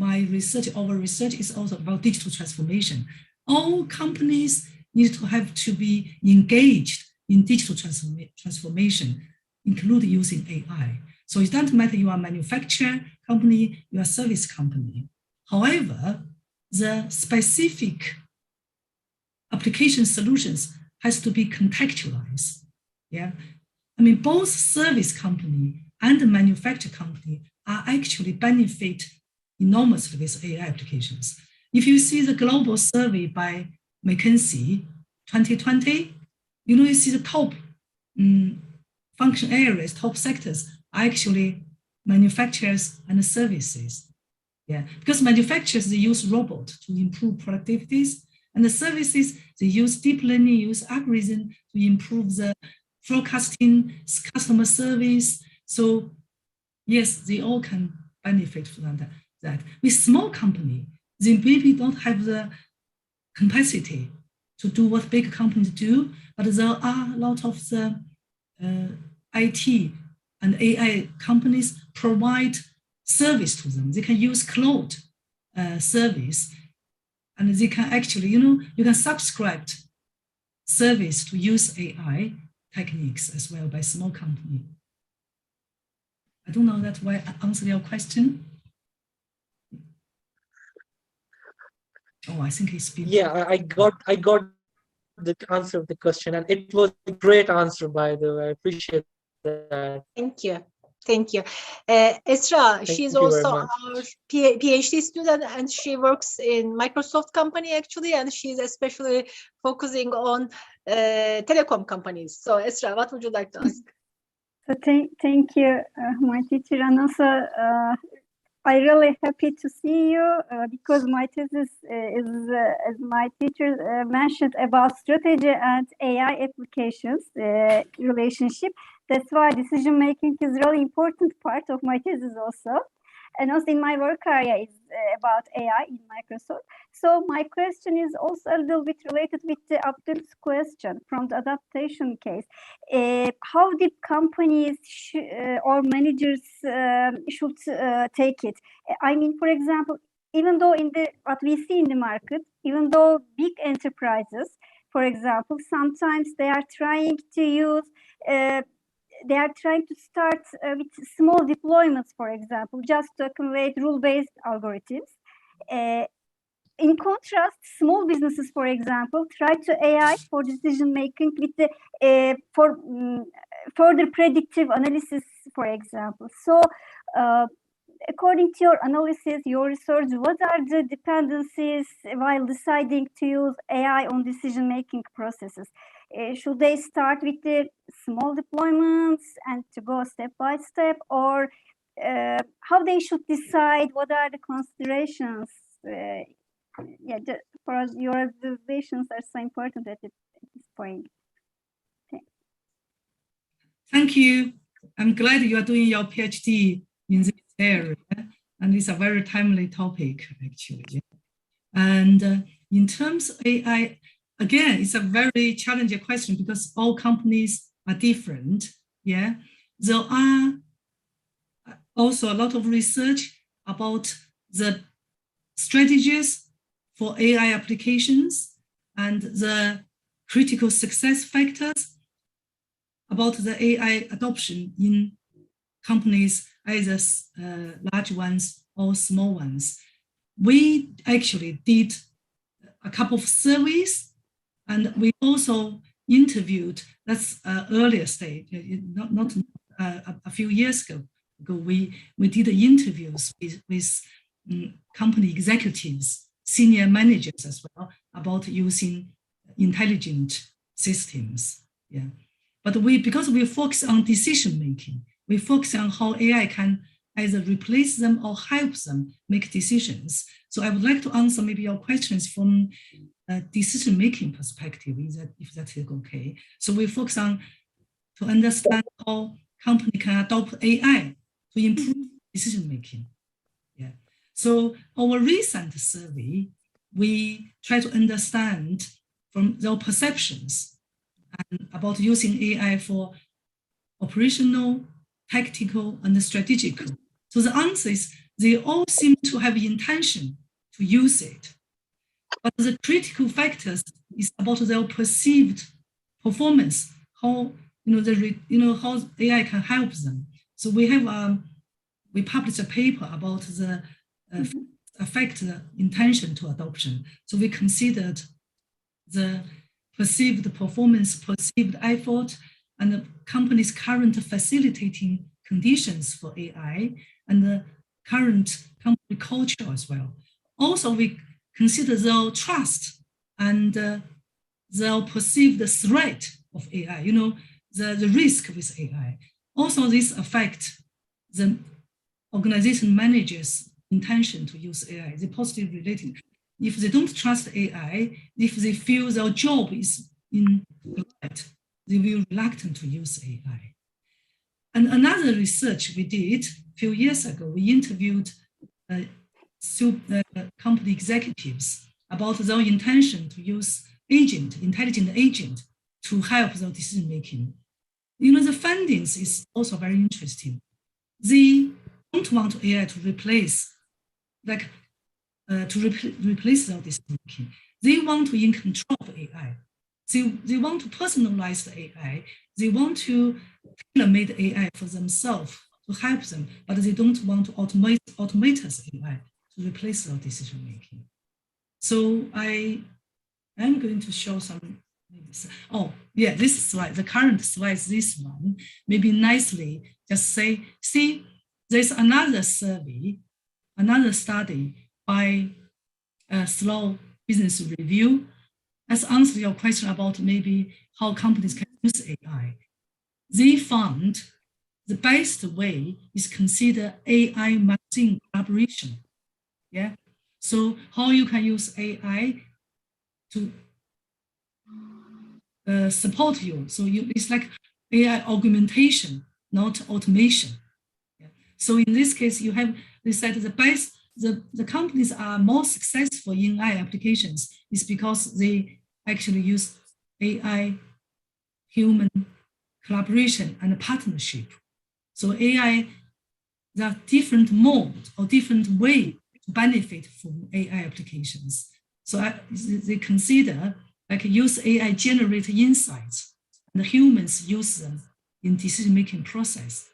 our research is also about digital transformation. All companies need to have to be engaged in digital transformation, including using AI. So it doesn't matter you are a manufacturer company, you are a service company. However, the specific application solutions has to be contextualized. Yeah, I mean, both service company and the manufacturer company are actually benefit enormously with AI applications. If you see the global survey by McKinsey 2020, you see the top function areas, top sectors are actually manufacturers and services. Yeah, because manufacturers, they use robots to improve productivities, And the services, they use deep learning, use algorithm to improve the forecasting, customer service. So yes, they all can benefit from that. With small company, they maybe don't have the capacity to do what big companies do, but there are a lot of the IT and AI companies provide service to them. They can use cloud service, and they can actually, you can subscribe service to use AI techniques as well by small company. I don't know that way I answered your question. Oh, I think it's been. Yeah, I got the answer of the question, and it was a great answer, by the way. I appreciate that. Thank you. Thank you. Esra, she's also our PhD student, and she works in Microsoft company actually, and she's especially focusing on telecom companies. So Esra, what would you like to ask? So thank you, my teacher, and also I'm really happy to see you because my thesis is, as my teacher mentioned, about strategy and AI applications relationship. That's why decision making is really important part of my thesis also. And also in my work area is about AI in Microsoft. So my question is also a little bit related with the Abdul's question from the adaptation case. How the companies or managers should take it? I mean, for example, even though what we see in the market, even though big enterprises, for example, sometimes they are trying to use they are trying to start with small deployments, for example, just to accumulate rule-based algorithms. In contrast, small businesses, for example, try to AI for decision-making with the for further predictive analysis, for example. So, according to your analysis, your research, what are the dependencies while deciding to use AI on decision-making processes? Should they start with the small deployments and to go step by step, or how they should decide? What are the considerations? Yeah, for us, your observations are so important at this point. Okay. Thank you. I'm glad you are doing your PhD in this area, and it's a very timely topic, actually. And in terms of AI, again, it's a very challenging question because all companies are different. Yeah, there are also a lot of research about the strategies for AI applications and the critical success factors about the AI adoption in companies, either large ones or small ones. We actually did a couple of surveys, and we also interviewed, that's earlier stage, not a few years ago, we did interviews with company executives, senior managers as well, about using intelligent systems. Yeah, but because we focus on decision making, we focus on how AI can either replace them or help them make decisions. So I would like to answer maybe your questions from a decision-making perspective, if that is okay. So we focus on to understand how company can adopt AI to improve decision-making. Yeah. So our recent survey, we try to understand from their perceptions and about using AI for operational, tactical, and strategical. So the answer is they all seem to have intention to use it. But the critical factors is about their perceived performance, how how AI can help them. So we published a paper about the affect the intention to adoption. So we considered the perceived performance, perceived effort, and the company's current facilitating conditions for AI and the current company culture as well. Also, we consider their trust and their perceived threat of AI, the risk with AI. Also, this affects the organization managers' intention to use AI, the positive related. if they don't trust AI, if they feel their job is in threat, they will be reluctant to use AI. And another research we did a few years ago, we interviewed company executives about their intention to use intelligent agent to help their decision making. You know, the findings is also very interesting. They don't want AI to replace, replace their decision making. They want to in control of AI. They want to personalize the AI. They want to tailor-made AI for themselves to help them, but they don't want to automate AI to replace their decision making. So I am going to show some. Oh, yeah, this slide, the current slide is this one. Maybe nicely just say, see, there's another survey, another study by Slow Business Review. Let's answer your question about maybe how companies can use AI. They found the best way is consider AI machine collaboration. Yeah. So how you can use AI to support you. So it's like AI augmentation, not automation. Yeah. So in this case, they said the companies are more successful in AI applications is because they actually use AI, human collaboration and partnership. So AI, there are different modes or different ways to benefit from AI applications. So they consider like use AI generate insights and humans use them in decision-making process.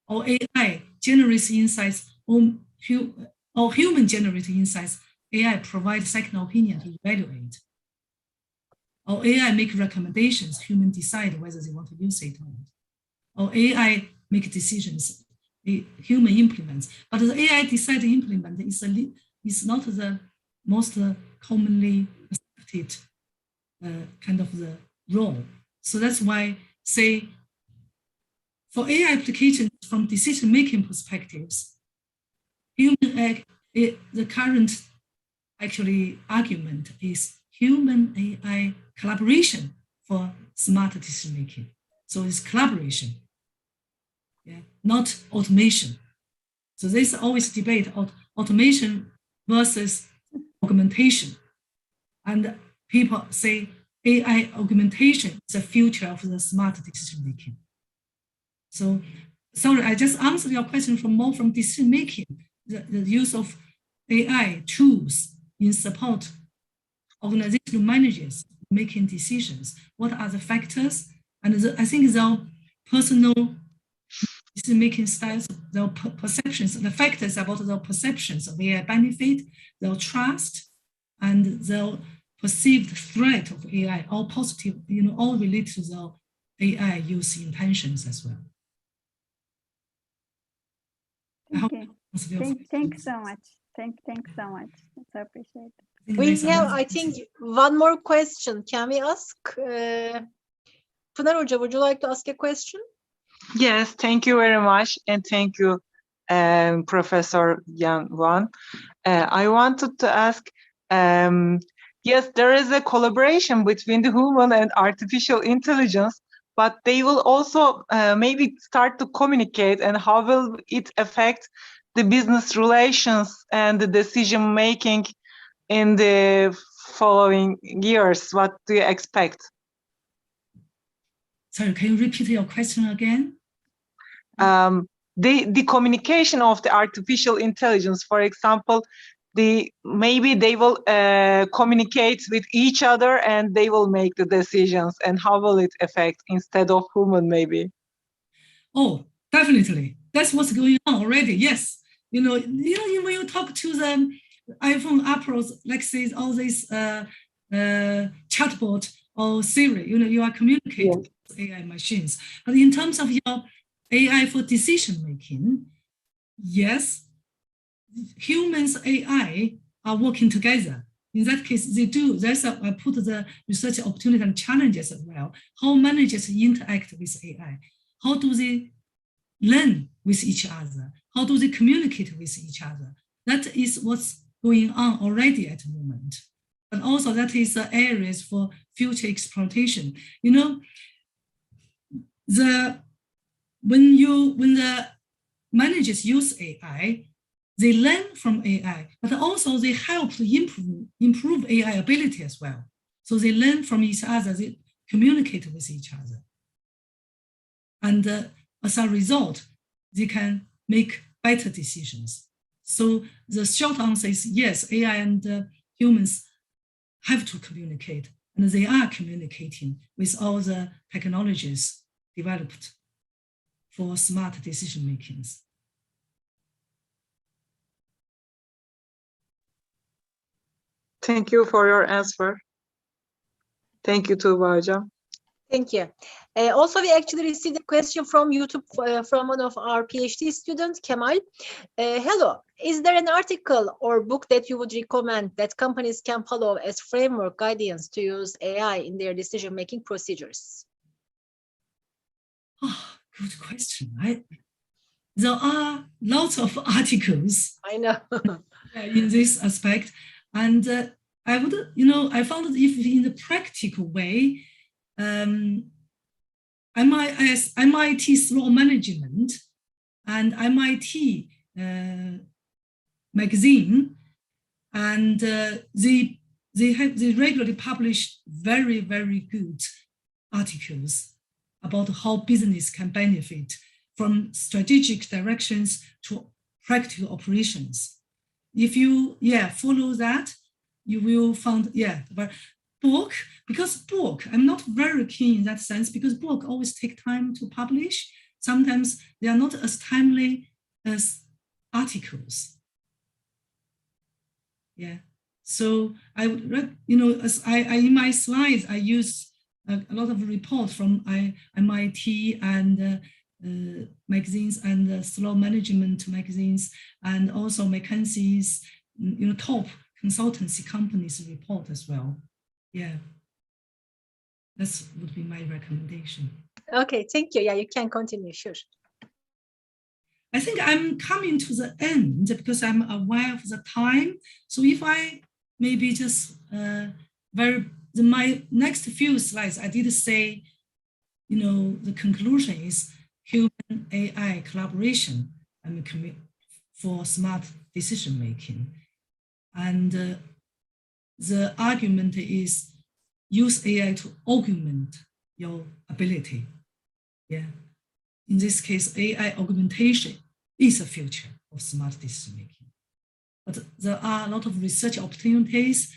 Or AI generates insights or human generate insights, AI provide second opinion to evaluate. Or AI make recommendations, human decide whether they want to use it or not. Or AI make decisions, human implements. But the AI decide to implement is not the most commonly accepted kind of the role. So that's why, say, for AI applications from decision-making perspectives, the current actually argument is human AI collaboration for smart decision-making. So it's collaboration, yeah, not automation. So there's always debate of automation versus augmentation. And people say AI augmentation is the future of the smart decision-making. So, sorry, I just answered your question more from decision-making, the use of AI tools in support organizational managers making decisions. What are the factors? And I think their personal decision-making styles, their perceptions, the factors about their perceptions of AI benefit, their trust, and their perceived threat of AI, all positive, all related to their AI use intentions as well. Okay. Thanks so much. Thanks so much. It's appreciated. We have, I think, one more question. Can we ask? Pınar Hoca, would you like to ask a question? Yes, thank you very much. And thank you, Professor Yanqing Duan. I wanted to ask, yes, there is a collaboration between the human and artificial intelligence, but they will also maybe start to communicate, and how will it affect the business relations and the decision making in the following years? What do you expect? Sorry, can you repeat your question again? The communication of the artificial intelligence, for example, maybe they will communicate with each other and they will make the decisions, and how will it affect instead of human maybe? Oh, definitely. That's what's going on already. Yes. When you talk to the iPhone, Apple's, like say all these chatbot or Siri, you are communicating with AI machines. But in terms of your AI for decision making, yes, humans AI are working together. In that case, they do. I put the research opportunity and challenges as well. How managers interact with AI? How do they learn with each other? How do they communicate with each other? That is what's going on already at the moment. But also that is the areas for future exploitation. You know, when the managers use AI, they learn from AI, but also they help to improve AI ability as well. So they learn from each other, they communicate with each other. And as a result, they can make better decisions. So the short answer is yes, AI and humans have to communicate, and they are communicating with all the technologies developed for smart decision makings. Thank you for your answer. Thank you, Tuğba Hocam. Thank you. Also, we actually received a question from YouTube from one of our PhD students, Kemal. Hello, is there an article or book that you would recommend that companies can follow as framework guidance to use AI in their decision-making procedures? Oh, good question, right? There are lots of articles I know. in this aspect. And I would, you know, I found that if in the practical way, MIT Slow Management and MIT magazine, and they regularly publish very, very good articles about how business can benefit from strategic directions to practical operations. If you follow that, you will find but book, because book, I'm not very keen in that sense, because book always take time to publish. Sometimes they are not as timely as articles. So I would, you know, as I in my slides, I use a lot of reports from MIT and magazines and Slow Management magazines, and also McKinsey's, you know, top consultancy companies report as well. That would be my recommendation. Okay, thank you. Yeah, you can continue, sure. I think I'm coming to the end because I'm aware of the time. So if I maybe just my next few slides, I did say, you know, the conclusion is human AI collaboration for smart decision making. And the argument is use AI to augment your ability. In this case, AI augmentation is the future of smart decision making. But there are a lot of research opportunities,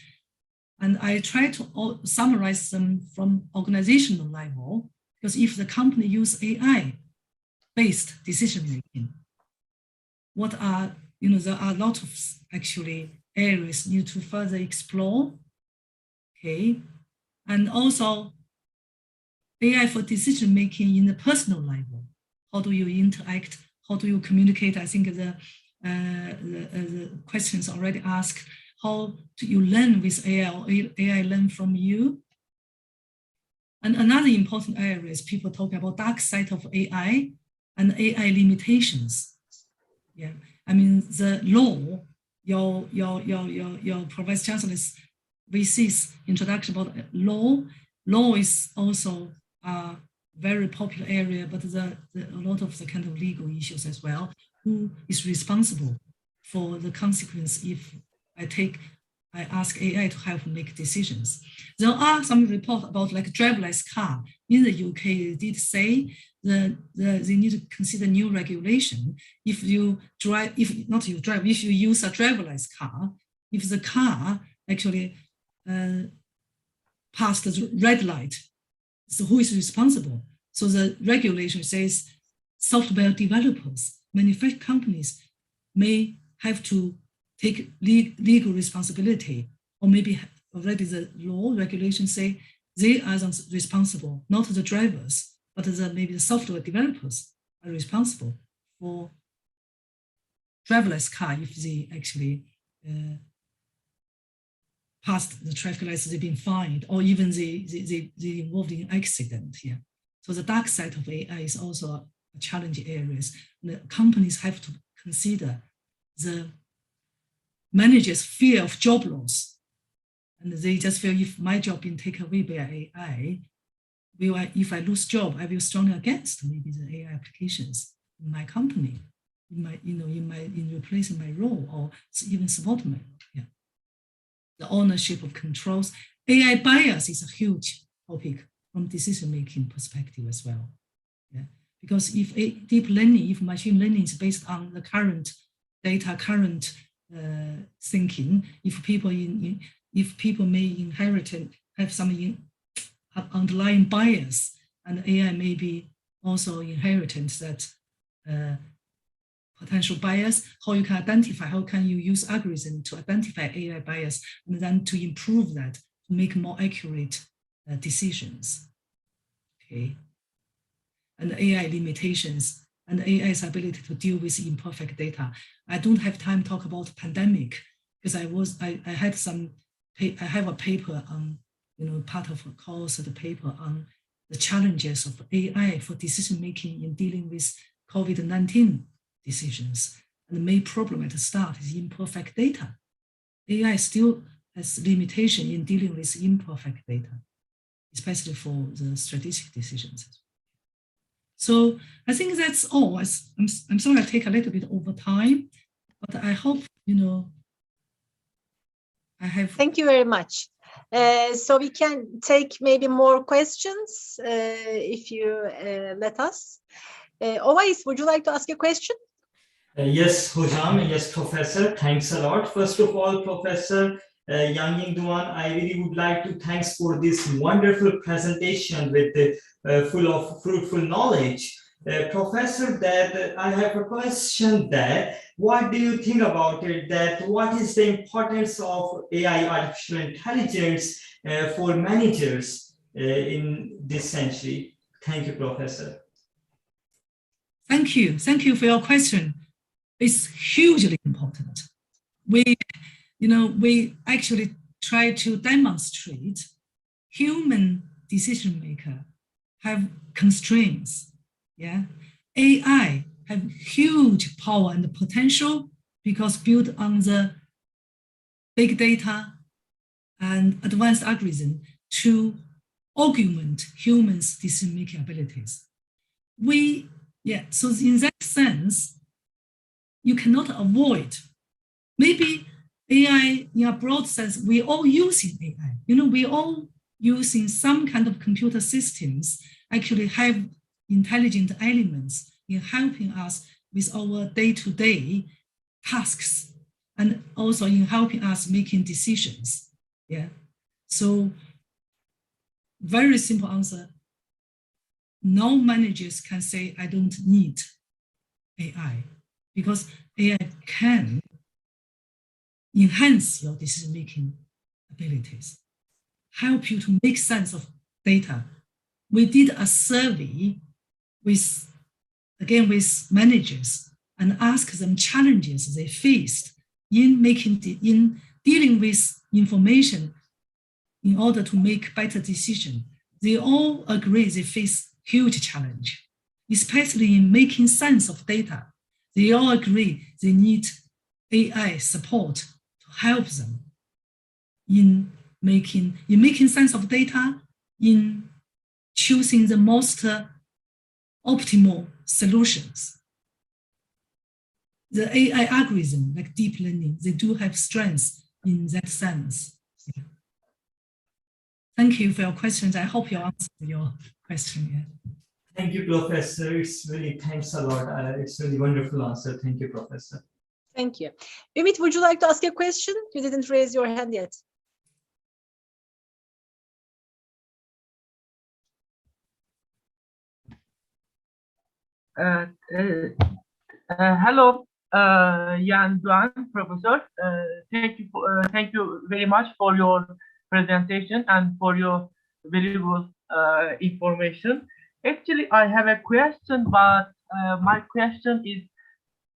and I try to summarize them from organizational level, because if the company use AI-based decision making, what are, you know, there are a lot of actually areas need to further explore. And also AI for decision making in the personal level. How do you interact? How do you communicate? I think the questions already asked. How do you learn with AI, or AI learn from you? And another important area is people talk about dark side of AI and AI limitations. I mean, the law, your Professor Chancellor's VC's introduction about law is also a very popular area, but a lot of the kind of legal issues as well. Who is responsible for the consequence if I ask AI to help make decisions? There are some reports about like driverless car. In the UK, they did say that they need to consider new regulation. If you use a driverless car, if the car actually passed the red light, so who is responsible? So the regulation says software developers, manufacturing companies may have to take legal responsibility, or maybe already the law regulations say they are responsible, not the drivers, but maybe the software developers are responsible for driverless car if they actually passed the traffic lights, they've been fined, or even they involved in accident. So the dark side of AI is also a challenging areas. The companies have to consider the managers' fear of job loss. And they just feel if my job being taken away by AI, if I lose job, I will strongly against maybe the AI applications in my company, in replacing my role or even support my role. Yeah. The ownership of controls. AI bias is a huge topic from decision-making perspective as well. Yeah. Because if deep learning, if machine learning is based on the current data, current thinking, if people may inherit and have some underlying bias, and AI may be also inherited that potential bias, how you can identify, how can you use algorithm to identify AI bias and then to improve that, to make more accurate decisions, okay? And AI limitations and AI's ability to deal with imperfect data. I don't have time to talk about pandemic because I have a paper on, part of a course of the paper on the challenges of AI for decision-making in dealing with COVID-19 decisions. And the main problem at the start is imperfect data. AI still has limitation in dealing with imperfect data, especially for the strategic decisions. So I think that's all. I'm sorry I take a little bit over time, but I hope, I have. Thank you very much. So we can take maybe more questions if you let us. Ovais, would you like to ask a question? Yes, Hojam. Yes, Professor. Thanks a lot. First of all, Professor Yanqing Duan, I really would like to thanks for this wonderful presentation with full of fruitful knowledge. Professor, that I have a question that what do you think about it, that what is the importance of AI, artificial intelligence, for managers in this century? Thank you, Professor. Thank you. Thank you for your question. It's hugely important. We actually try to demonstrate human decision maker have constraints. Yeah, AI have huge power and potential because built on the big data and advanced algorithm to augment humans' decision-making abilities. So in that sense, you cannot avoid. Maybe AI, in a broad sense, we all using AI. We all using some kind of computer systems actually have intelligent elements in helping us with our day-to-day tasks and also in helping us making decisions. Yeah. So very simple answer. No managers can say, I don't need AI, because AI can enhance your decision-making abilities, help you to make sense of data. We did a survey with managers and asked them challenges they faced in dealing with information in order to make better decisions. They all agree they face huge challenge, especially in making sense of data. They all agree they need AI support to help them in making sense of data, in choosing the most optimal solutions. The AI algorithm, like deep learning, they do have strengths in that sense. Yeah. Thank you for your questions. I hope you answered your question. Yeah. Thank you, Professor. It's really, thanks a lot. It's really wonderful answer. Thank you, Professor. Thank you. Ümit, would you like to ask a question? You didn't raise your hand yet. Hello, Yanqing Duan, Professor. Thank you very much for your presentation and for your valuable information. Actually, I have a question, but my question is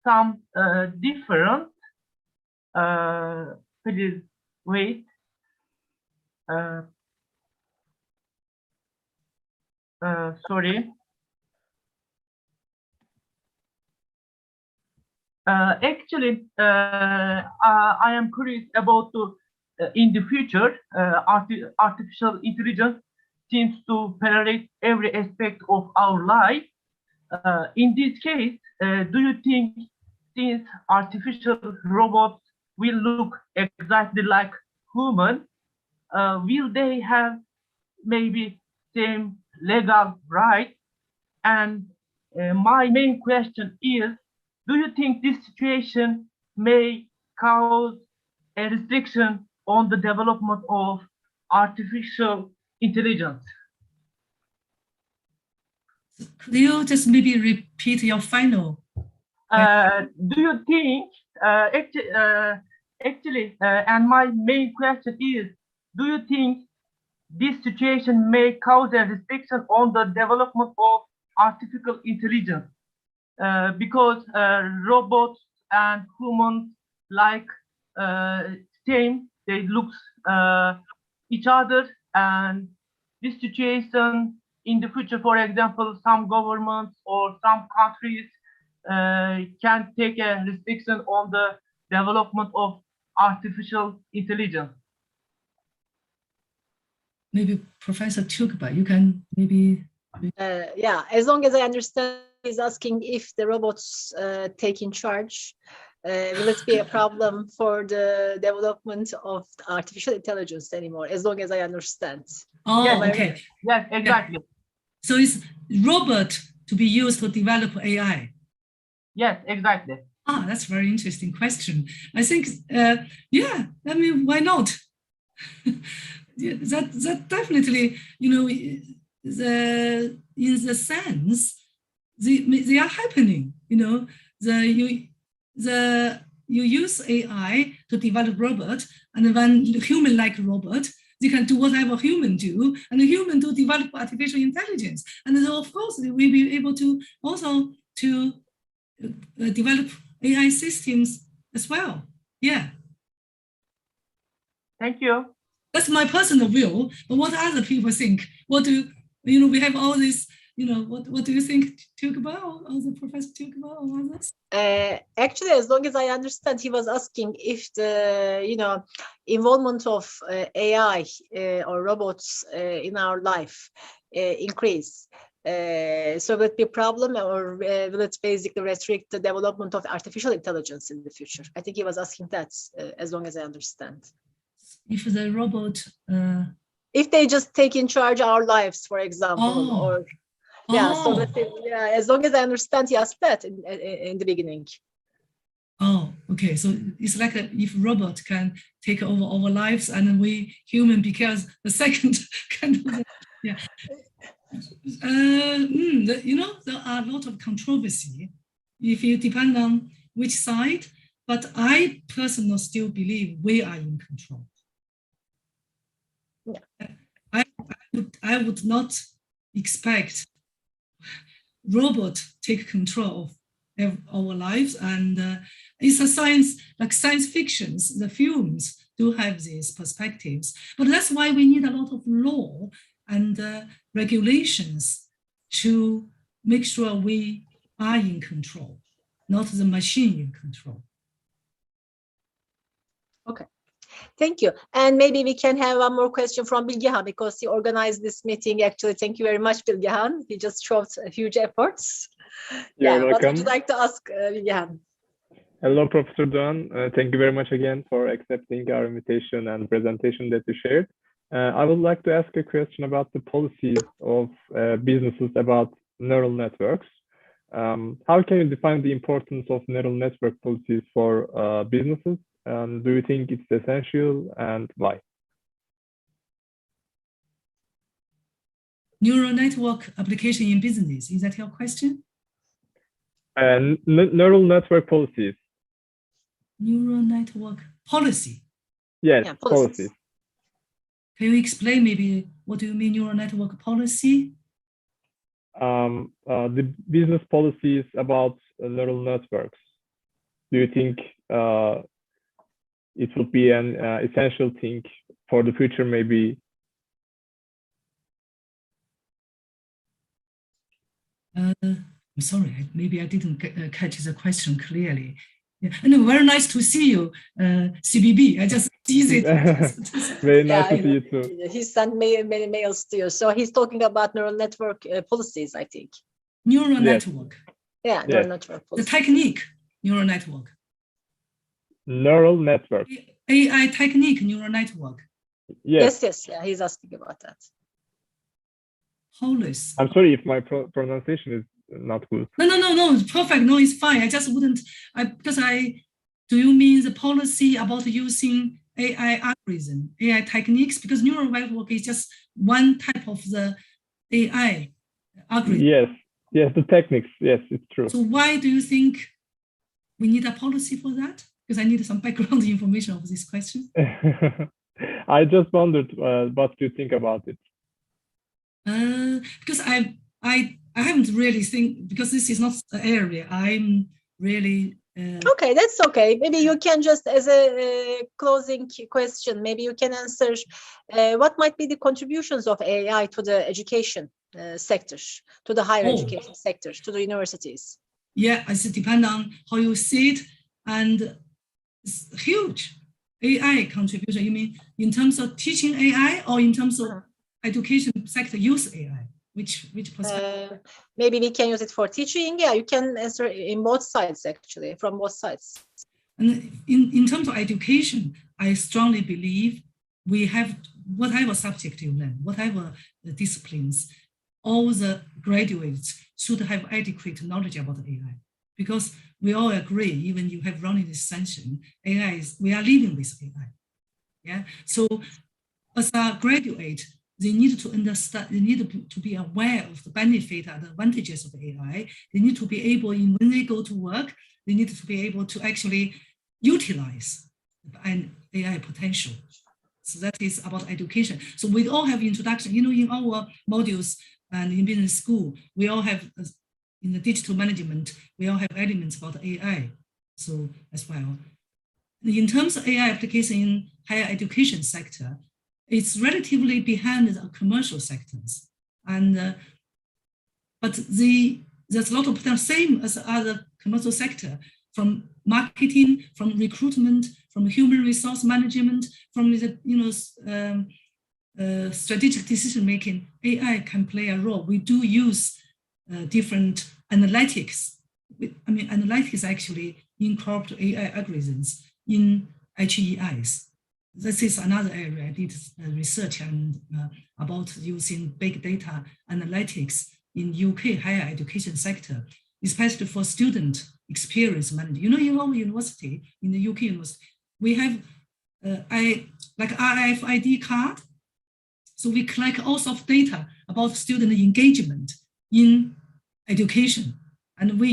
some different. Please wait. Sorry. Actually, I am curious about in the future, artificial intelligence seems to penetrate every aspect of our life. In this case, do you think since artificial robots will look exactly like human, will they have maybe same legal rights? And my main question is, do you think this situation may cause a restriction on the development of artificial intelligence? Could you just maybe repeat your final? Do you think, and my main question is, do you think this situation may cause a restriction on the development of artificial intelligence? Because robots and humans like same, they look each other, and this situation in the future, for example, some governments or some countries can take a restriction on the development of artificial intelligence. Maybe Professor Turkba, you can maybe. Yeah, as long as I understand, he's asking if the robots take in charge, will it be a problem for the development of artificial intelligence anymore, as long as I understand. Oh, Yes, okay. Yes, exactly. So it's robot to be used to develop AI. Yes, exactly. Ah, that's a very interesting question. I think, yeah, I mean, why not? Yeah, that definitely, you know, in the sense, they are happening. You know, you use AI to develop robot, and when human-like robot, they can do whatever human do, and the human do develop artificial intelligence, and then of course they will be able to also to develop AI systems as well. Yeah. Thank you. That's my personal view. But what other people think? What do you know? We have all this. You know, what do you think, Turkba, or the Professor Turkba, or others? Actually, as long as I understand, he was asking if the involvement of AI or robots in our life increase. So will it be a problem, or will it basically restrict the development of artificial intelligence in the future? I think he was asking that, as long as I understand. If the robot, if they just take in charge our lives, for example, or yeah, so that yeah, as long as I understand, he asked that in the beginning. Oh, okay. So it's like if robot can take over our lives, and then we human, because the second can do that. Yeah. You know, there are a lot of controversy if you depend on which side, but I personally still believe we are in control. Yeah. I would not expect robot take control of our lives, and it's a science, like science fictions, the films do have these perspectives, but that's why we need a lot of law and regulations to make sure we are in control, not the machine in control. Okay, thank you. And maybe we can have one more question from Bilgehan, because he organized this meeting. Actually, thank you very much, Bilgehan. He just showed huge efforts. You're welcome. What would you like to ask, Bilgehan? Hello, Professor Duan. Thank you very much again for accepting our invitation and presentation that you shared. I would like to ask a question about the policies of businesses about neural networks. How can you define the importance of neural network policies for businesses? And do you think it's essential, and why? Neural network application in business, is that your question? Neural network policies. Neural network policy? Yes, yeah, policies. Can you explain maybe what do you mean neural network policy? The business policies about neural networks. Do you think it would be an essential thing for the future, maybe? I'm sorry, maybe I didn't catch the question clearly. Yeah. And very nice to see you, CBB. I just tease it. Very nice to see you too. He sent me many mails to you. So he's talking about neural network policies, I think. Neural network. Yeah, neural network policies. The technique, neural network. Neural network. AI technique, neural network. Yes. Yeah, he's asking about that. Policy. I'm sorry if my pronunciation is not good. No, it's perfect. No, it's fine. I just wouldn't, do you mean the policy about using AI algorithm, AI techniques? Because neural network is just one type of the AI algorithm. Yes, the techniques. Yes, it's true. So why do you think we need a policy for that? Because I need some background information of this question. I just wondered what do you think about it? Because I haven't really think, because this is not the area I'm really. Okay, that's okay. Maybe you can just, as a closing question, maybe you can answer what might be the contributions of AI to the education sector, to the higher education sector, to the universities. Yeah, it depends on how you see it, and it's huge. AI contribution, you mean in terms of teaching AI or in terms of education sector use AI? Which perspective? Maybe we can use it for teaching. Yeah, you can answer in both sides, actually, from both sides. And in terms of education, I strongly believe we have whatever subject you learn, whatever the disciplines, all the graduates should have adequate knowledge about AI. Because we all agree, even you have running this session, we are living with AI. Yeah. So as a graduate, they need to understand, they need to be aware of the benefit and the advantages of AI. They need to be able, when they go to work, they need to be able to actually utilize an AI potential. So that is about education. So we all have introduction, in our modules and in business school, we all have, in the digital management, we all have elements about AI. So as well. In terms of AI application in higher education sector, it's relatively behind the commercial sectors. And, but there's a lot of potential, same as other commercial sector, from marketing, from recruitment, from human resource management, from the, strategic decision making. AI can play a role. We do use different analytics. Analytics actually incorporate AI algorithms in HEIs. This is another area I did research and about using big data analytics in UK higher education sector, especially for student experience management. In our university, in the UK university, we have like RFID card. So we collect all sorts of data about student engagement in education. And we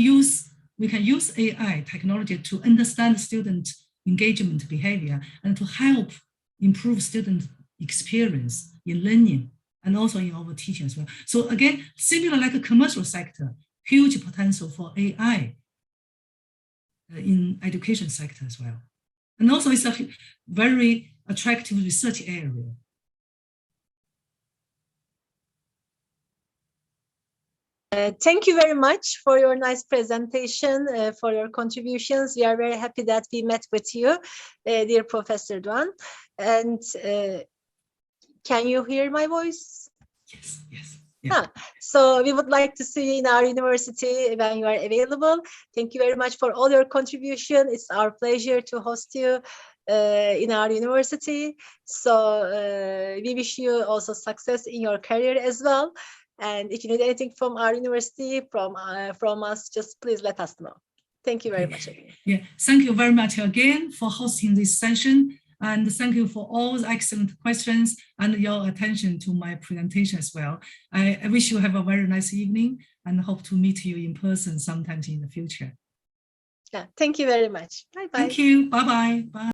can use AI technology to understand student engagement behavior and to help improve student experience in learning and also in our teaching as well. So again, similar like a commercial sector, huge potential for AI in education sector as well. And also it's a very attractive research area. Thank you very much for your nice presentation, for your contributions. We are very happy that we met with you, dear Professor Duan. And can you hear my voice? Yes. Yeah. So we would like to see you in our university when you are available. Thank you very much for all your contribution. It's our pleasure to host you in our university. So we wish you also success in your career as well. And if you need anything from our university, from us, just please let us know. Thank you very much again. Yeah, thank you very much again for hosting this session. And thank you for all the excellent questions and your attention to my presentation as well. I wish you have a very nice evening and hope to meet you in person sometimes in the future. Yeah, thank you very much. Bye-bye. Thank you. Bye-bye. Bye.